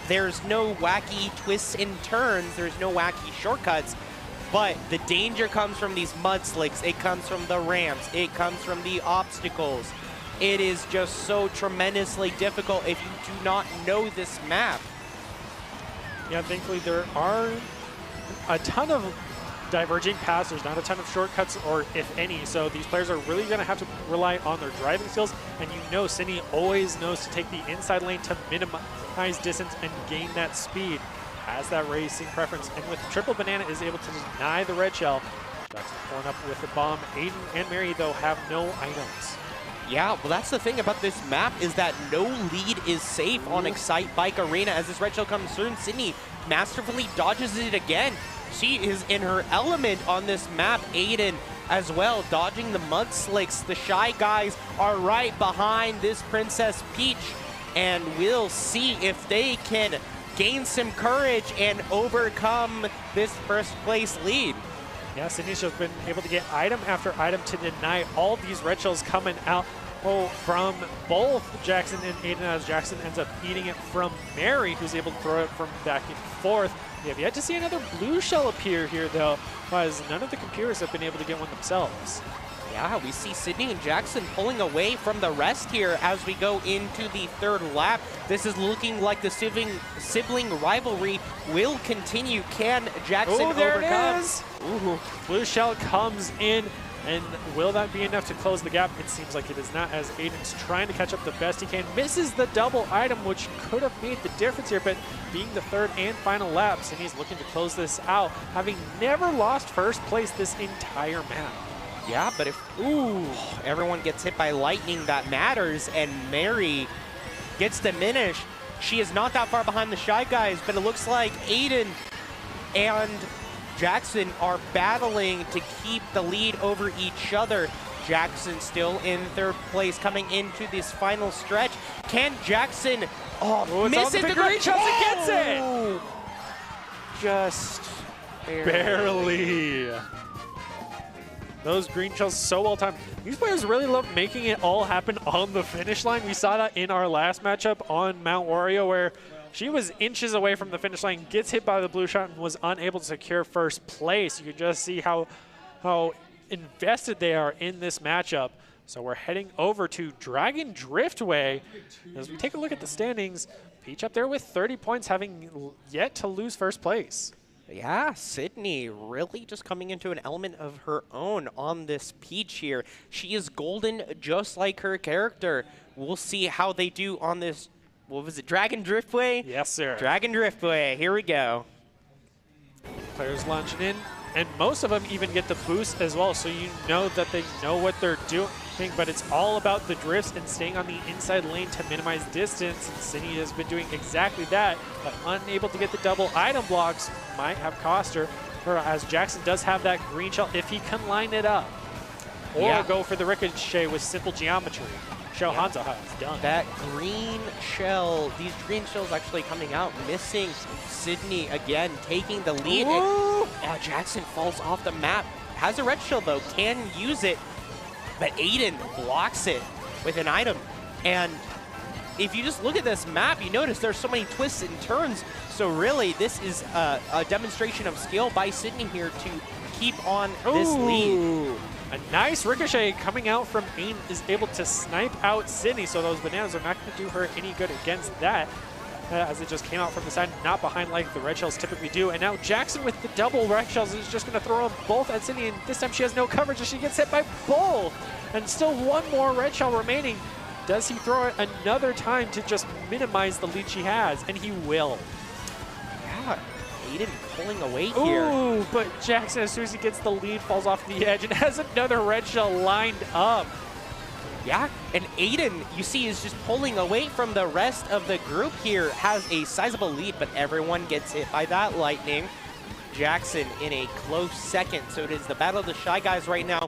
There's no wacky twists and turns. There's no wacky shortcuts. But the danger comes from these mudslicks. It comes from the ramps. It comes from the obstacles. It is just so tremendously difficult if you do not know this map. Yeah, thankfully there are a ton of diverging paths. There's not a ton of shortcuts, or if any, so these players are really going to have to rely on their driving skills, and you know Sydney always knows to take the inside lane to minimize distance and gain that speed, has that racing preference, and with triple banana is able to deny the red shell. Jackson pulling up with the bomb. Aiden and Mary, though, have no items. Yeah, well, that's the thing about this map is that no lead is safe on Excite Bike Arena. As this red shell comes through, and Sydney masterfully dodges it again. She is in her element on this map. Aiden as well, dodging the mudslicks. The Shy Guys are right behind this Princess Peach, and we'll see if they can gain some courage and overcome this first place lead. Yeah, Sydney's just been able to get item after item to deny all these red shells coming out from both Jackson and Aiden, as Jackson ends up eating it from Mary, who's able to throw it from back and forth. We have yet to see another blue shell appear here, though, as none of the computers have been able to get one themselves. Yeah, we see Sydney and Jackson pulling away from the rest here as we go into the third lap. This is looking like the sibling rivalry will continue. Can Jackson overcome? There it is! Ooh, blue shell comes in, and will that be enough to close the gap? It seems like it is not, as Aiden's trying to catch up the best he can. Misses the double item, which could have made the difference here, but being the third and final lap, Sydney's looking to close this out, having never lost first place this entire map. Yeah, but if, everyone gets hit by lightning, that matters, and Mary gets diminished. She is not that far behind the Shy Guys, but it looks like Aiden and Jackson are battling to keep the lead over each other. Jackson still in third place coming into this final stretch. Can Jackson miss it? The green shot gets it! Just barely. Those green shells so well timed. These players really love making it all happen on the finish line. We saw that in our last matchup on Mount Wario, where she was inches away from the finish line, gets hit by the blue shot, and was unable to secure first place. You can just see how invested they are in this matchup. So we're heading over to Dragon Driftway. As we take a look at the standings, Peach up there with 30 points, having yet to lose first place. Yeah, Sydney really just coming into an element of her own on this Peach here. She is golden just like her character. We'll see how they do on this, what was it, Dragon Driftway? Yes, sir. Dragon Driftway, here we go. Players launching in, and most of them even get the boost as well, so you know that they know what they're doing, but it's all about the drifts and staying on the inside lane to minimize distance. And Sydney has been doing exactly that, but unable to get the double item blocks might have cost her, as Jackson does have that green shell if he can line it up. or go for the ricochet with simple geometry. Show Hanzo how it's done. That green shell, these green shells actually coming out, missing Sydney again, taking the lead. And, Jackson falls off the map. Has a red shell though, can use it, but Aiden blocks it with an item. And if you just look at this map, you notice there's so many twists and turns. So really, this is a demonstration of skill by Sydney here to keep on this lead. A nice ricochet coming out from Aiden is able to snipe out Sydney, so those bananas are not going to do her any good against that, as it just came out from the side, not behind like the red shells typically do. And now Jackson with the double red shells is just going to throw them both at Sydney, and this time she has no coverage as she gets hit by both. And still one more red shell remaining. Does he throw it another time to just minimize the lead she has? And he will. Yeah, Aiden pulling away here. Ooh, but Jackson, as soon as he gets the lead, falls off the edge and has another red shell lined up. Yeah, and Aiden, you see, is just pulling away from the rest of the group here, has a sizable lead, but everyone gets hit by that lightning. Jackson in a close second, so it is the battle of the Shy Guys right now.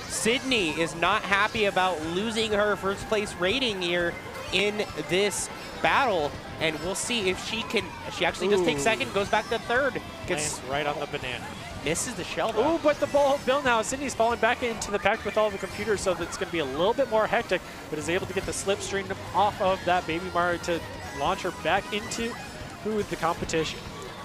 Sydney is not happy about losing her first place rating here in this battle, and we'll see if she can. She actually just takes second, goes back to third. Gets right on the banana. Misses the shell though. Ooh, but the ball bill now. Sydney's falling back into the pack with all the computers, so that's going to be a little bit more hectic, but is able to get the slipstream off of that Baby Mario to launch her back into the competition.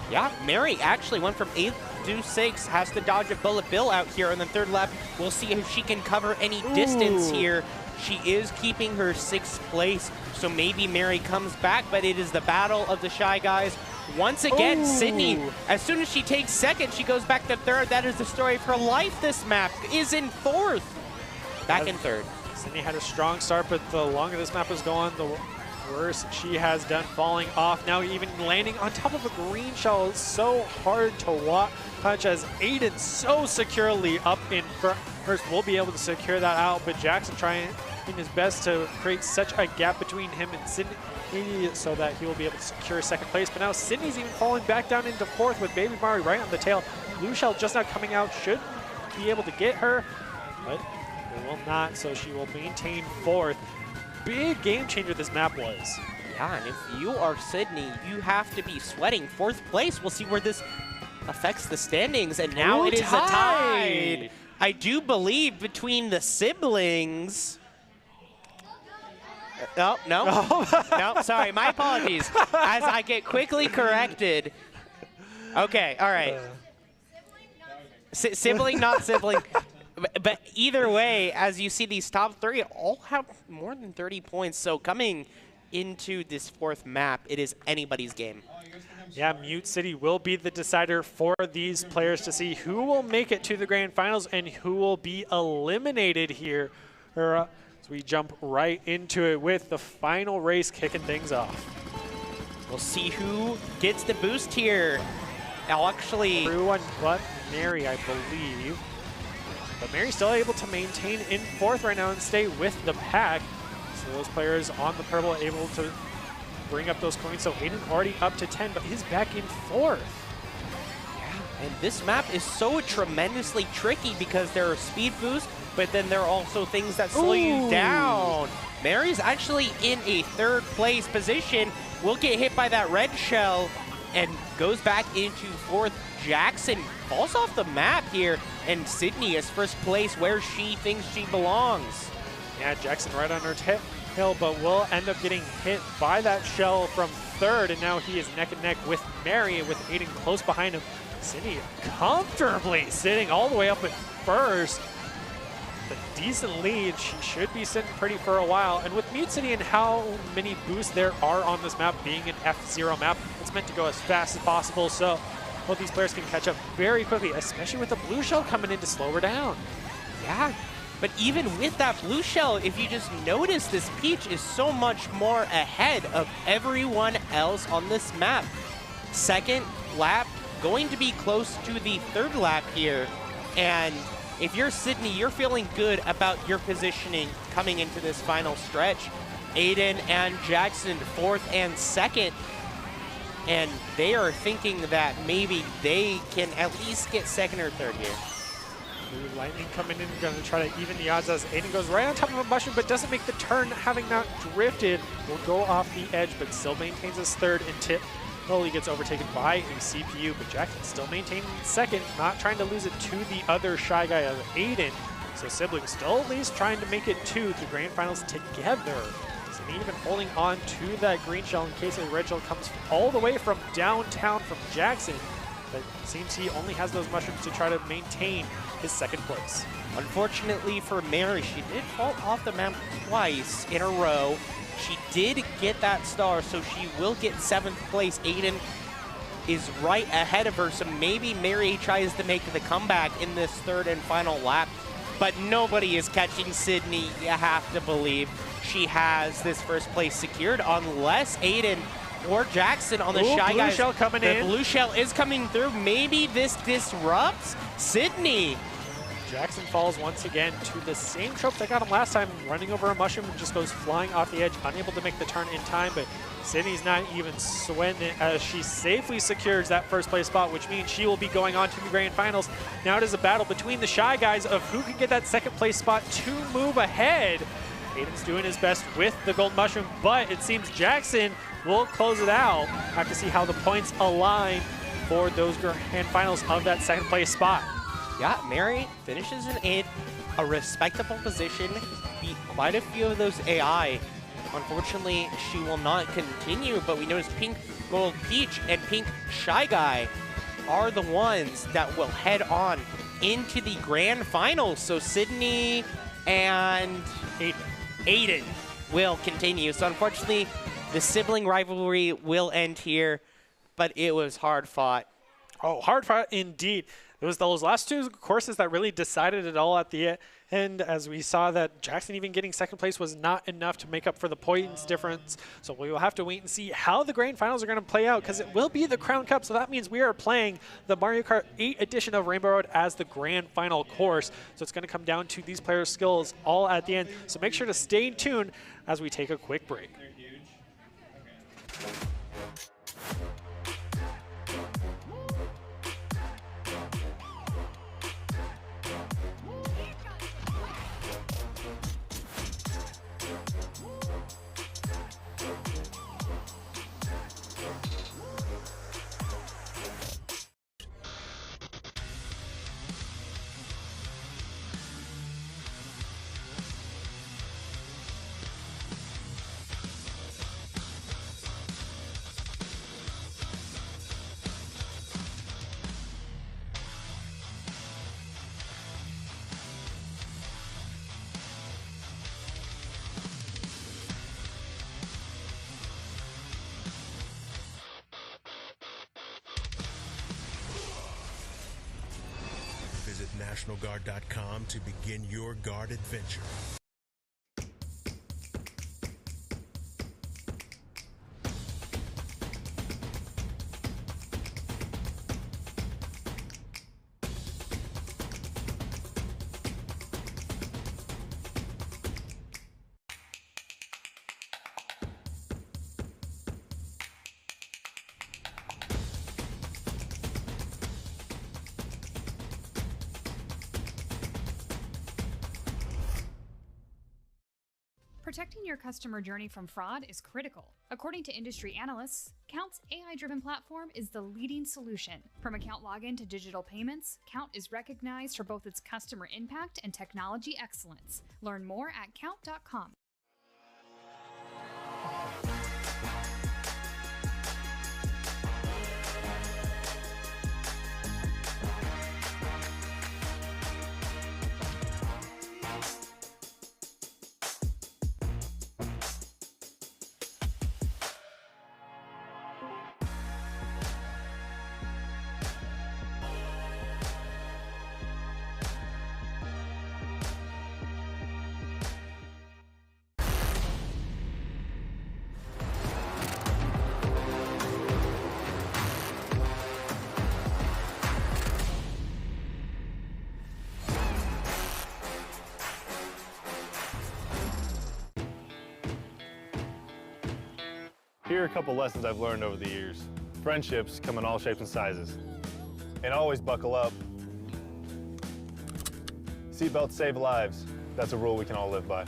Yeah, Mary actually went from 8th to 6th, has to dodge a bullet bill out here in the third lap. We'll see if she can cover any distance here. She is keeping her 6th place, so maybe Mary comes back, but it is the battle of the Shy Guys. Once again, Sydney, as soon as she takes second, she goes back to third. That is the story of her life. This map is in 4th. Back in 3rd. Sydney had a strong start, but the longer this map was going, the worse she has done falling off. Now even landing on top of a green shell is so hard to watch as Aiden so securely up in first will be able to secure that out, but Jackson trying his best to create such a gap between him and Sydney so that he will be able to secure second place. But now Sydney's even falling back down into 4th with Baby Mario right on the tail. Blue shell just not coming out, should be able to get her, but it will not, so she will maintain 4th. Big game changer this map was. Yeah, and if you are Sydney, you have to be sweating 4th place. We'll see where this affects the standings, and now it is a tie. I do believe between the siblings. Oh, no. No, sorry, my apologies. As I get quickly corrected. Okay, all right. Sibling, not sibling. But either way, as you see, these top 3 all have more than 30 points. So coming into this 4th map, it is anybody's game. Yeah, Mute City will be the decider for these players to see who will make it to the grand finals and who will be eliminated here. So we jump right into it with the final race kicking things off. We'll see who gets the boost here. I'll actually... Everyone but Mary, I believe. But Mary's still able to maintain in 4th right now and stay with the pack. So those players on the purple are able to bring up those coins. So Aiden already up to 10, but he's back in 4th. Yeah, and this map is so tremendously tricky because there are speed boosts, but then there are also things that slow you down. Mary's actually in a 3rd place position. Will get hit by that red shell and goes back into 4th. Jackson falls off the map here, and Sydney is 1st place where she thinks she belongs. Yeah, Jackson right on her tail, but will end up getting hit by that shell from 3rd, and now he is neck and neck with Mary, with Aiden close behind him. Sydney comfortably sitting all the way up at 1st. A decent lead. She should be sitting pretty for a while. And with Mute City and how many boosts there are on this map, being an F0 map, it's meant to go as fast as possible. So both these players can catch up very quickly, especially with the blue shell coming in to slow her down. Yeah, but even with that blue shell, if you just notice, this Peach is so much more ahead of everyone else on this map. 2nd lap, going to be close to the 3rd lap here. And if you're Sydney, you're feeling good about your positioning coming into this final stretch. Aiden and Jackson 4th and 2nd. And they are thinking that maybe they can at least get 2nd or 3rd here. Blue Lightning coming in, going to try to even the odds as Aiden goes right on top of a mushroom, but doesn't make the turn, having not drifted. Will go off the edge, but still maintains his third until he gets overtaken by a CPU. But Jackson still maintaining second, not trying to lose it to the other shy guy of Aiden. So siblings still at least trying to make it to the grand finals together. Sydney even holding on to that green shell in case a red shell comes all the way from downtown from Jackson. But it seems he only has those mushrooms to try to maintain his second place. Unfortunately for Mary, she did fall off the map twice in a row. She did get that star, so she will get 7th place. Aiden is right ahead of her, so maybe Mary tries to make the comeback in this third and final lap. But nobody is catching Sydney. You have to believe she has this first place secured, unless Aiden or Jackson on the Shy blue Guys. shell coming in. The blue shell is coming through. Maybe this disrupts Sydney. Jackson falls once again to the same trope that got him last time, running over a mushroom and just goes flying off the edge, unable to make the turn in time. But Sydney's not even sweating it as she safely secures that first place spot, which means she will be going on to the grand finals. Now it is a battle between the Shy Guys of who can get that second place spot to move ahead. Aiden's doing his best with the gold mushroom, but it seems Jackson will close it out. Have to see how the points align for those grand finals of that second place spot. Yeah, Mary finishes in a respectable position, beat quite a few of those AI. Unfortunately, she will not continue, but we notice Pink, Gold, Peach, and Pink Shy Guy are the ones that will head on into the grand finals. So Sydney and Aiden will continue. So unfortunately, the sibling rivalry will end here, but it was hard fought. Oh, hard fought indeed. It was those last two courses that really decided it all at the end, as we saw that Jackson even getting second place was not enough to make up for the points difference. So we will have to wait and see how the grand finals are going to play out, because it will be the Crown Cup. So that means we are playing the Mario Kart 8 edition of Rainbow Road as the grand final course. So it's going to come down to these players' skills all at the end. So make sure to stay tuned as we take a quick break. They're huge. Okay. Visit NationalGuard.com to begin your guard adventure. Protecting your customer journey from fraud is critical. According to industry analysts, Count's AI-driven platform is the leading solution. From account login to digital payments, Count is recognized for both its customer impact and technology excellence. Learn more at count.com. Here are a couple lessons I've learned over the years. Friendships come in all shapes and sizes. And always buckle up. Seatbelts save lives. That's a rule we can all live by.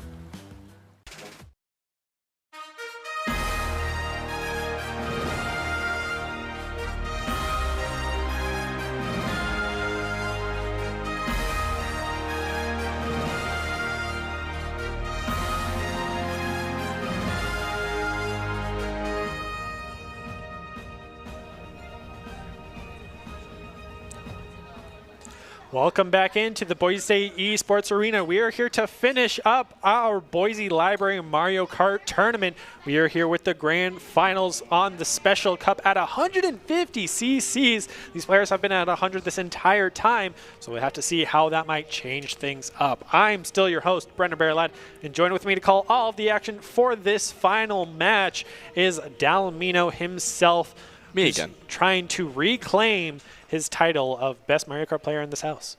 Welcome back into the Boise State Esports Arena. We are here to finish up our Boise Library Mario Kart tournament. We are here with the grand finals on the Special Cup at 150 cc's. These players have been at 100 this entire time, so we'll have to see how that might change things up. I'm still your host, Brendan Barrelad, and joining with me to call all of the action for this final match is Dalmino himself. Me again. Trying to reclaim his title of best Mario Kart player in this house.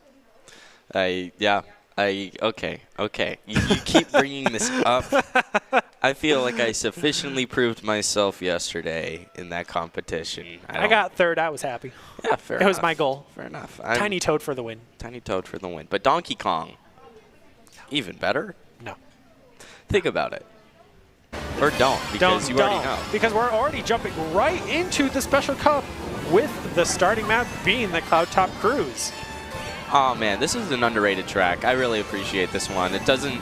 Okay. You keep bringing this up. I feel like I sufficiently proved myself yesterday in that competition. I got third. I was happy. Yeah, fair enough. It was my goal. Fair enough. Tiny Toad for the win. Tiny Toad for the win. But Donkey Kong, even better? No. Think about it. Or don't, because you already know. Because we're already jumping right into the Special Cup with the starting map being the Cloud Top Cruise. Oh man, this is an underrated track. I really appreciate this one. It doesn't,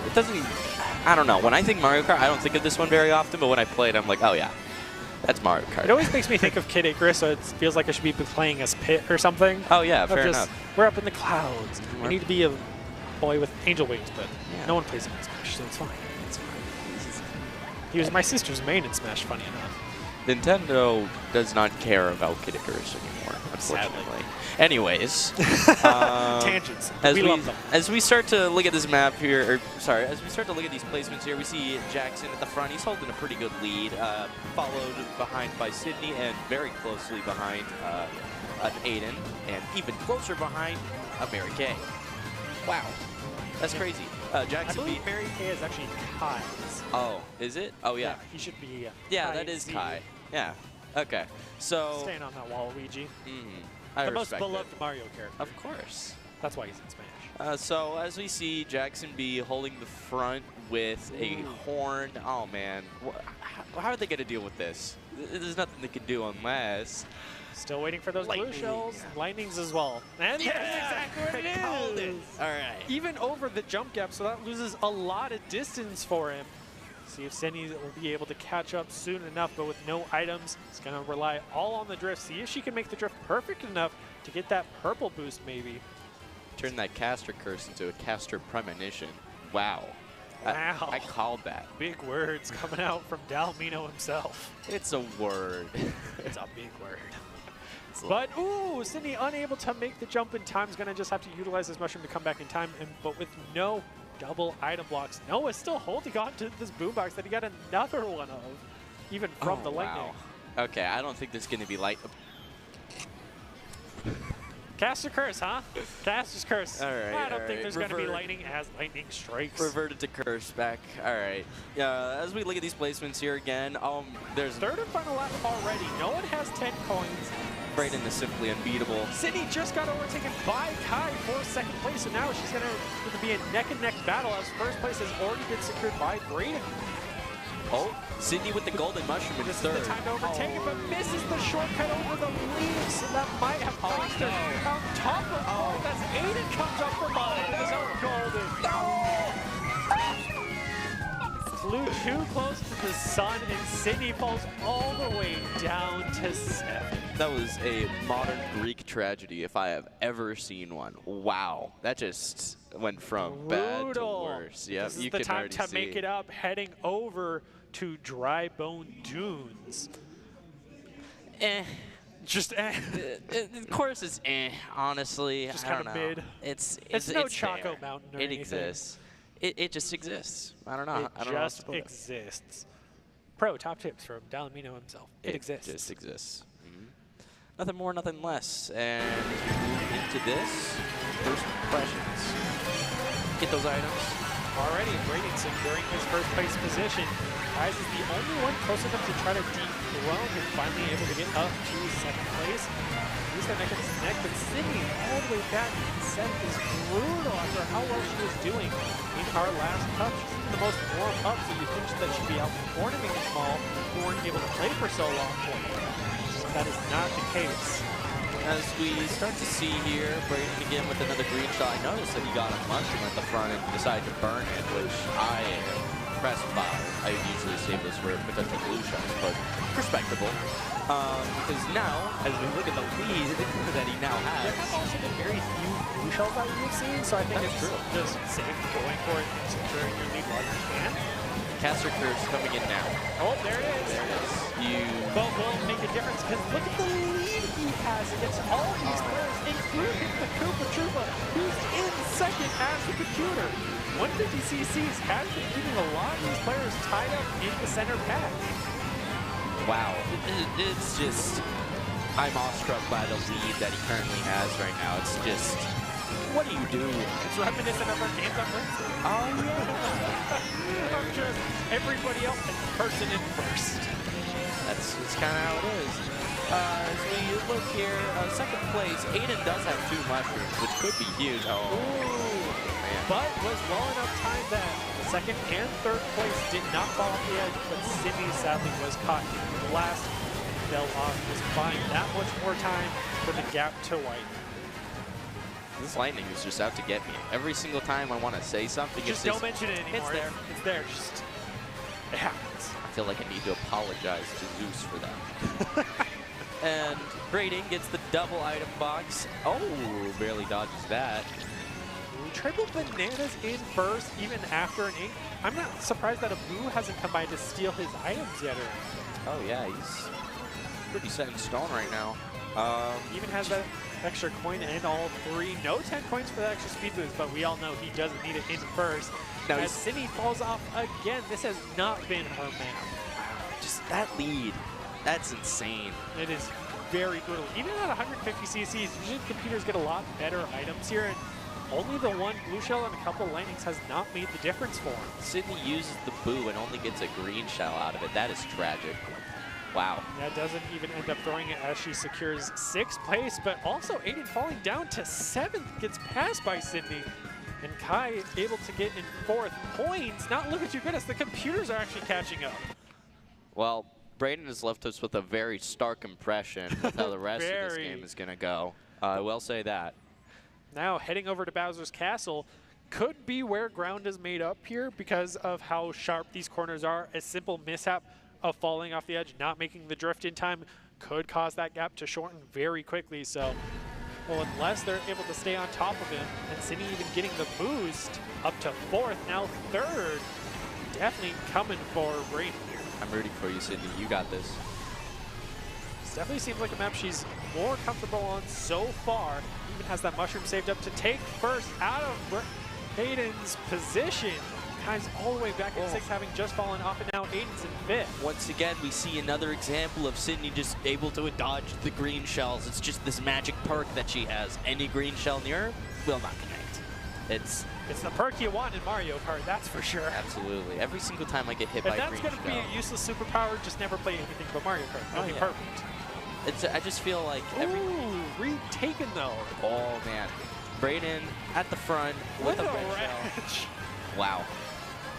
I don't know. When I think Mario Kart, I don't think of this one very often, but when I play it, I'm like, oh yeah, that's Mario Kart. It always makes me think of Kid Icarus, so it feels like I should be playing as Pit or something. Oh yeah, fair enough. We're up in the clouds. We need to be a boy with angel wings, but no one plays him in Smash, so it's fine. It's fine. He was my sister's main in Smash, funny enough. Nintendo does not care about Kid Icarus anymore, unfortunately. Sadly. Anyways, tangents. We love them. As we start to look at this map here, as we start to look at these placements here, we see Jackson at the front. He's holding a pretty good lead, followed behind by Sydney and very closely behind Aiden, and even closer behind Mary Kay. Wow, that's crazy. Jackson, I believe Mary Kay is actually Kai's. Oh, is it? Oh yeah. He should be. Yeah, that is Kai. Yeah. Okay. So. Staying on that wall, Luigi. I the most respect beloved it. Mario character. Of course. That's why he's in Smash. So as we see Jackson be holding the front with a horn. Oh man, how are they going to deal with this? There's nothing they can do unless. Still waiting for those blue shells. Lightnings as well. And that's exactly what it is. All right. Even over the jump gap, so that loses a lot of distance for him. See if Sydney will be able to catch up soon enough, but with no items, it's going to rely all on the drift. See if she can make the drift perfect enough to get that purple boost maybe. Turn that caster curse into a caster premonition. Wow. Wow. I called that. Big words coming out from Dalmino himself. It's a word. It's a big word. But, ooh, Sydney unable to make the jump in time. Is going to just have to utilize this mushroom to come back in time. But with no double item blocks, Noah's still holding on to this boombox that he got another one of, even from the lightning. Okay, I don't think there's going to be light. Caster curse, huh? Caster's curse. All right. I don't think there's going to be lightning as lightning strikes. Reverted to curse back. All right. Yeah. As we look at these placements here again, there's third and final lap already. No one has 10 coins. Brayden is simply unbeatable. Sydney just got overtaken by Kai for second place, so now she's going to be a neck-and-neck battle as first place has already been secured by Brayden. Oh, Sydney with the golden mushroom in this third. This is the time to overtake it, but misses the shortcut over the leaves, so that might have cost her. On top of fourth as Aiden comes up from behind his own golden. Flew too close to the sun, and Sydney falls all the way down to 7. That was a modern Greek tragedy if I have ever seen one. Wow, that just went from bad to worse. Yep, this is the time to make it up, heading over to Dry Bone Dunes. Just of course it's honestly. Just kind of mid. It's no Chaco Mountain or anything. Exists. It just exists. I don't know. It just exists. Pro top tips from Dalmino himself. It exists. It just exists. Nothing more, nothing less. And as we move into this, first impressions. Get those items. already. Braden securing his first place position. Kai's is the only one close enough to try to dethrone him, finally able to get up to second place. He's the neck but Sydney all the way back in seventh is brutal after how well she was doing in our last cup. She's the most warm up, so you think that she'd be outperforming the small who weren't able to play for so long for her. That is not the case. As we start to see here, Braden again with another green shot. I noticed that he got a mushroom at the front and decided to burn it, which I am impressed by. I usually save this for potential blue shots, but respectable. Because now, as we look at the lead that he now has, there have also been very few blue shells that we've seen, so I think That's it's true. just safe going for it and securing your lead while you can. Caster Curve's coming in now. Oh, there it is. There it is. But will make a difference because look at the lead he has against all these players, including the Koopa Troopa, who's in second as the computer. 150 cc's has been keeping a lot of these players tied up in the center pack. Wow. It's just, I'm awestruck by the lead that he currently has right now. It's just, what do you do? It's reminiscent of our games on Wednesday. Oh, yeah. Of just everybody else and person in first. That's kind of how it is. As we look here, second place, Aiden does have 2 mushrooms, which could be huge. Oh, man. But was well enough timed that second and third place did not fall off the edge, but Sydney sadly was caught in the blast and fell off, just buying that much more time for the gap to widen. This lightning is just out to get me. Every single time I want to say something, Just don't mention it anymore. It's there. It's there. Just it happens. I feel like I need to apologize to Zeus for that. And Braden gets the double item box. Oh, barely dodges that. Ooh, triple bananas in first, even after an ink. I'm not surprised that a blue hasn't come by to steal his items yet. Oh yeah, he's pretty set in stone right now. Even has that extra coin and all 3. No 10 coins for that extra speed boost, but we all know he doesn't need it in first. Now as Sydney falls off again, this has not been her map. Just that lead, that's insane. It is very brutal. Even at 150 cc's, usually computers get a lot better items here, and only the 1 blue shell and a couple lightnings has not made the difference for him. Sydney uses the boo and only gets a green shell out of it. That is tragic. Wow. That doesn't even end up throwing it as she secures 6th place, but also Aiden falling down to 7th, gets passed by Sydney. And Kai able to get in 4th points. Not look at you goodness, the computers are actually catching up. Well, Braden has left us with a very stark impression of how the rest of this game is going to go. I will say that. Now heading over to Bowser's Castle could be where ground is made up here because of how sharp these corners are. A simple mishap of falling off the edge, not making the drift in time, could cause that gap to shorten very quickly. So, well, unless they're able to stay on top of him, and Sydney even getting the boost up to 4th, now 3rd, definitely coming for Braden here. I'm rooting for you, Sydney. You got this. This definitely seems like a map she's more comfortable on so far. Even has that mushroom saved up to take first out of Aiden's position. Kai's all the way back at 6th, having just fallen off, and now Aiden's in 5th. Once again, we see another example of Sydney just able to dodge the green shells. It's just this magic perk that she has. Any green shell near her will not connect. It's the perk you want in Mario Kart, that's for sure. Absolutely. Every single time I get hit by a green shell. If that's going to be a useless superpower, just never play anything but Mario Kart. That'll be perfect. I just feel like Ooh, retaken though. Oh man. Braden at the front with a red shell. Wow.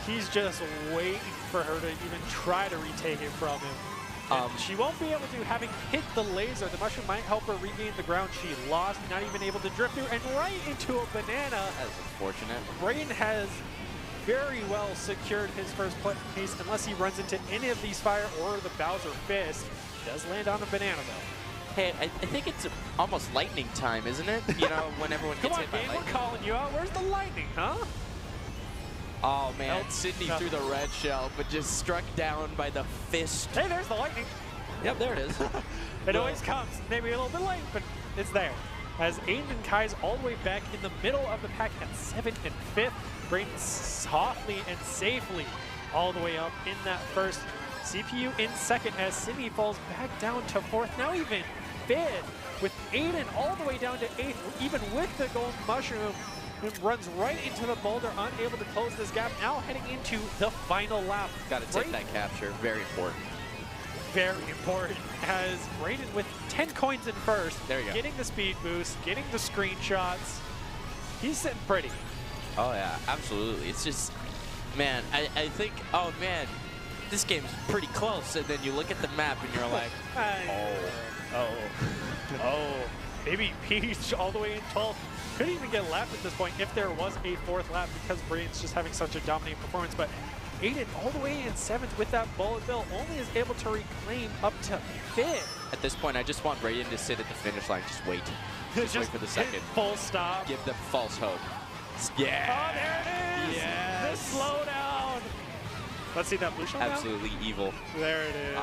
He's just waiting for her to even try to retake it from him. She won't be able to, having hit the laser. The mushroom might help her regain the ground she lost, not even able to drift through, and right into a banana. That's unfortunate. Braden has very well secured his first place, unless he runs into any of these fire or the Bowser Fist. Does land on a banana though. Hey, I think it's almost lightning time, isn't it? You know, when everyone gets hit by lightning. We're calling you out. Where's the lightning, huh? Oh man, Sydney threw the red shell, but just struck down by the fist. Hey, there's the lightning. Yep, there it is. It always comes, maybe a little bit late, but it's there. As Aiden and Kai's all the way back in the middle of the pack at 7th and 5th, Braden softly and safely all the way up in that first. CPU in 2nd as Sydney falls back down to 4th, now even 5th, with Aiden all the way down to 8th, even with the gold mushroom. and runs right into the boulder, unable to close this gap. Now heading into the final lap. Got to take that capture. Very important. Very important, as Brayden with 10 coins in first. There you go. Getting the speed boost, getting the screenshots. He's sitting pretty. Oh, yeah, absolutely. It's just, man, I think, oh, man, this game's pretty close. And then you look at the map and you're like, Maybe Peach all the way in 12th. Couldn't even get lapped at this point if there was a 4th lap because Brayden's just having such a dominating performance. But Aiden all the way in 7th with that bullet bill, only is able to reclaim up to 5th. at this point, I just want Brayden to sit at the finish line. Just wait. Just wait for the second. Full stop. Give them false hope. Yeah. Oh, there it is. Yes. The slowdown. Let's see that blue shot. Absolutely evil. There it is.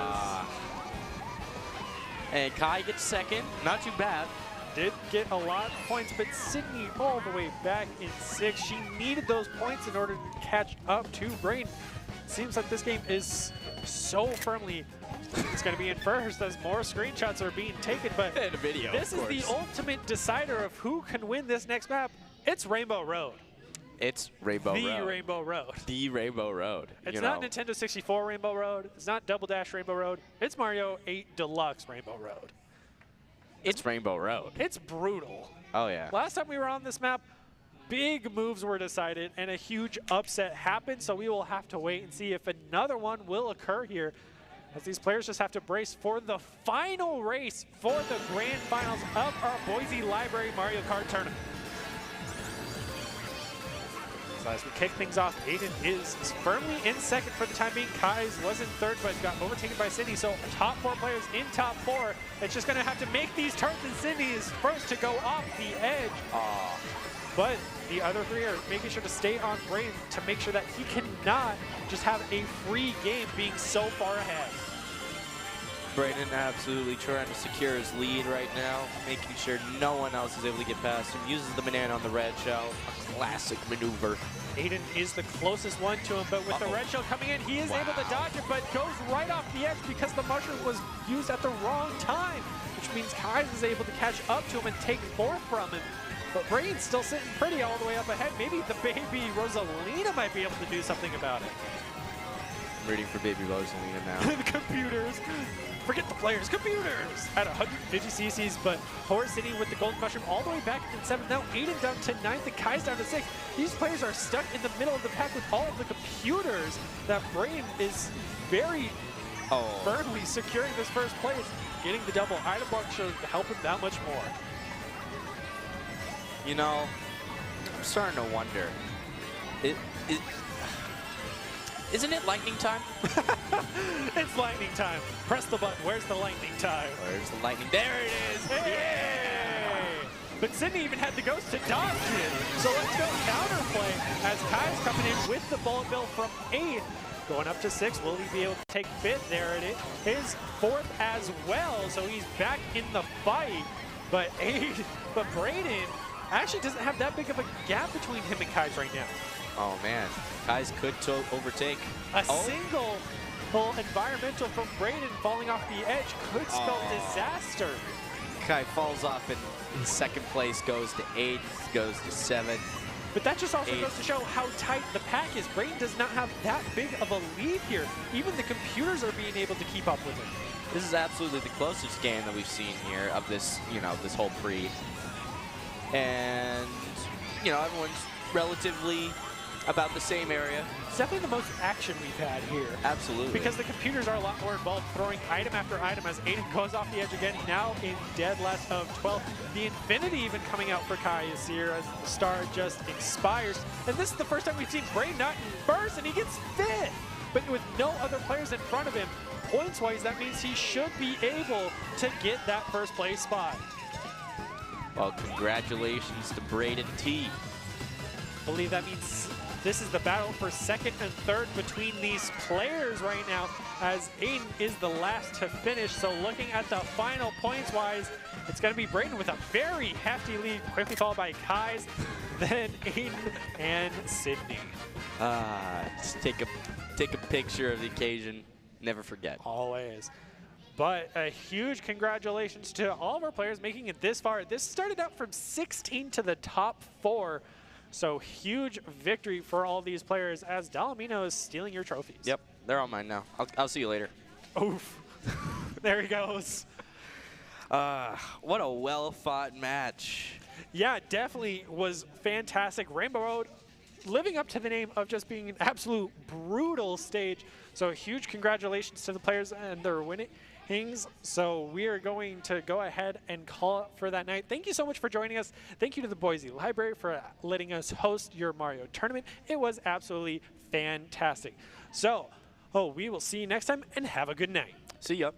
And Kai gets second. Not too bad. Did get a lot of points, but Sydney all the way back in 6th. She needed those points in order to catch up to Brayden. Seems like this game is so firmly it's going to be in first as more screenshots are being taken, but and a video, this is the ultimate decider of who can win this next map. It's Rainbow Road. It's Rainbow Road. The Rainbow Road. The Rainbow Road. It's not Nintendo 64 Rainbow Road. It's not Double Dash Rainbow Road. It's Mario 8 Deluxe Rainbow Road. It's Rainbow Road. It's brutal. Oh, yeah. Last time we were on this map, big moves were decided and a huge upset happened, so we will have to wait and see if another one will occur here, as these players just have to brace for the final race for the grand finals of our Boise Library Mario Kart tournament. So as we kick things off, Aiden is firmly in second for the time being. Kai's was in third, but got overtaken by Sydney. So top 4 players in top 4. It's just going to have to make these turns, and Sydney is first to go off the edge. But the other 3 are making sure to stay on Brayden to make sure that he cannot just have a free game being so far ahead. Brayden absolutely trying to secure his lead right now, making sure no one else is able to get past him. Uses the banana on the red shell, a classic maneuver. Aiden is the closest one to him, but with the red shell coming in, he is able to dodge it, but goes right off the edge because the mushroom was used at the wrong time, which means Kai is able to catch up to him and take 4th from him. But Brayden's still sitting pretty all the way up ahead. Maybe the baby Rosalina might be able to do something about it. I'm rooting for baby Rosalina now. The computers. Forget the players, computers! At 150 cc's, but poor Sydney with the golden mushroom all the way back in 7th. Now Aiden down to 9th and Kai's down to 6th. These players are stuck in the middle of the pack with all of the computers that Brayden is very firmly securing this first place. Getting the double item block should help him that much more. You know, I'm starting to wonder. Isn't it lightning time? It's lightning time. Press the button. Where's the lightning time? Where's the lightning? There it is. Hey! But Sydney even had the ghost to dodge it. So let's go counterplay as Kai's coming in with the bullet bill from 8th. Going up to 6th. Will he be able to take 5th? There it is. His 4th as well. So he's back in the fight. But Brayden actually doesn't have that big of a gap between him and Kai's right now. Oh, man. Kai's could overtake. A single environmental from Brayden falling off the edge could spell disaster. Kai falls off in 2nd place, goes to 8th, goes to 7th. But that just also goes to show how tight the pack is. Brayden does not have that big of a lead here. Even the computers are being able to keep up with him. This is absolutely the closest game that we've seen here of this, this whole pre. And, everyone's relatively about the same area. It's definitely the most action we've had here. Absolutely. Because the computers are a lot more involved, throwing item after item as Aiden goes off the edge again, now in dead last of 12. The Infinity even coming out for Kai is here as the star just expires. And this is the first time we've seen Brayden not in first, and he gets 5th. But with no other players in front of him, points-wise, that means he should be able to get that first place spot. Well, congratulations to Brayden T. I believe that means this is the battle for 2nd and 3rd between these players right now, as Aiden is the last to finish. So looking at the final points-wise, it's going to be Brayden with a very hefty lead, quickly followed by Kai's, then Aiden and Sydney. Just take a picture of the occasion. Never forget. Always. But a huge congratulations to all of our players making it this far. This started out from 16 to the top 4. So huge victory for all these players as Dallamino is stealing your trophies. Yep, they're all mine now. I'll see you later. Oof. There he goes. What a well-fought match. Yeah, definitely was fantastic. Rainbow Road living up to the name of just being an absolute brutal stage. So huge congratulations to the players and their winnings. So we are going to go ahead and call it for that night. Thank you so much for joining us. Thank you to the Boise Library for letting us host your Mario tournament. It was absolutely fantastic. So, we will see you next time and have a good night. See ya.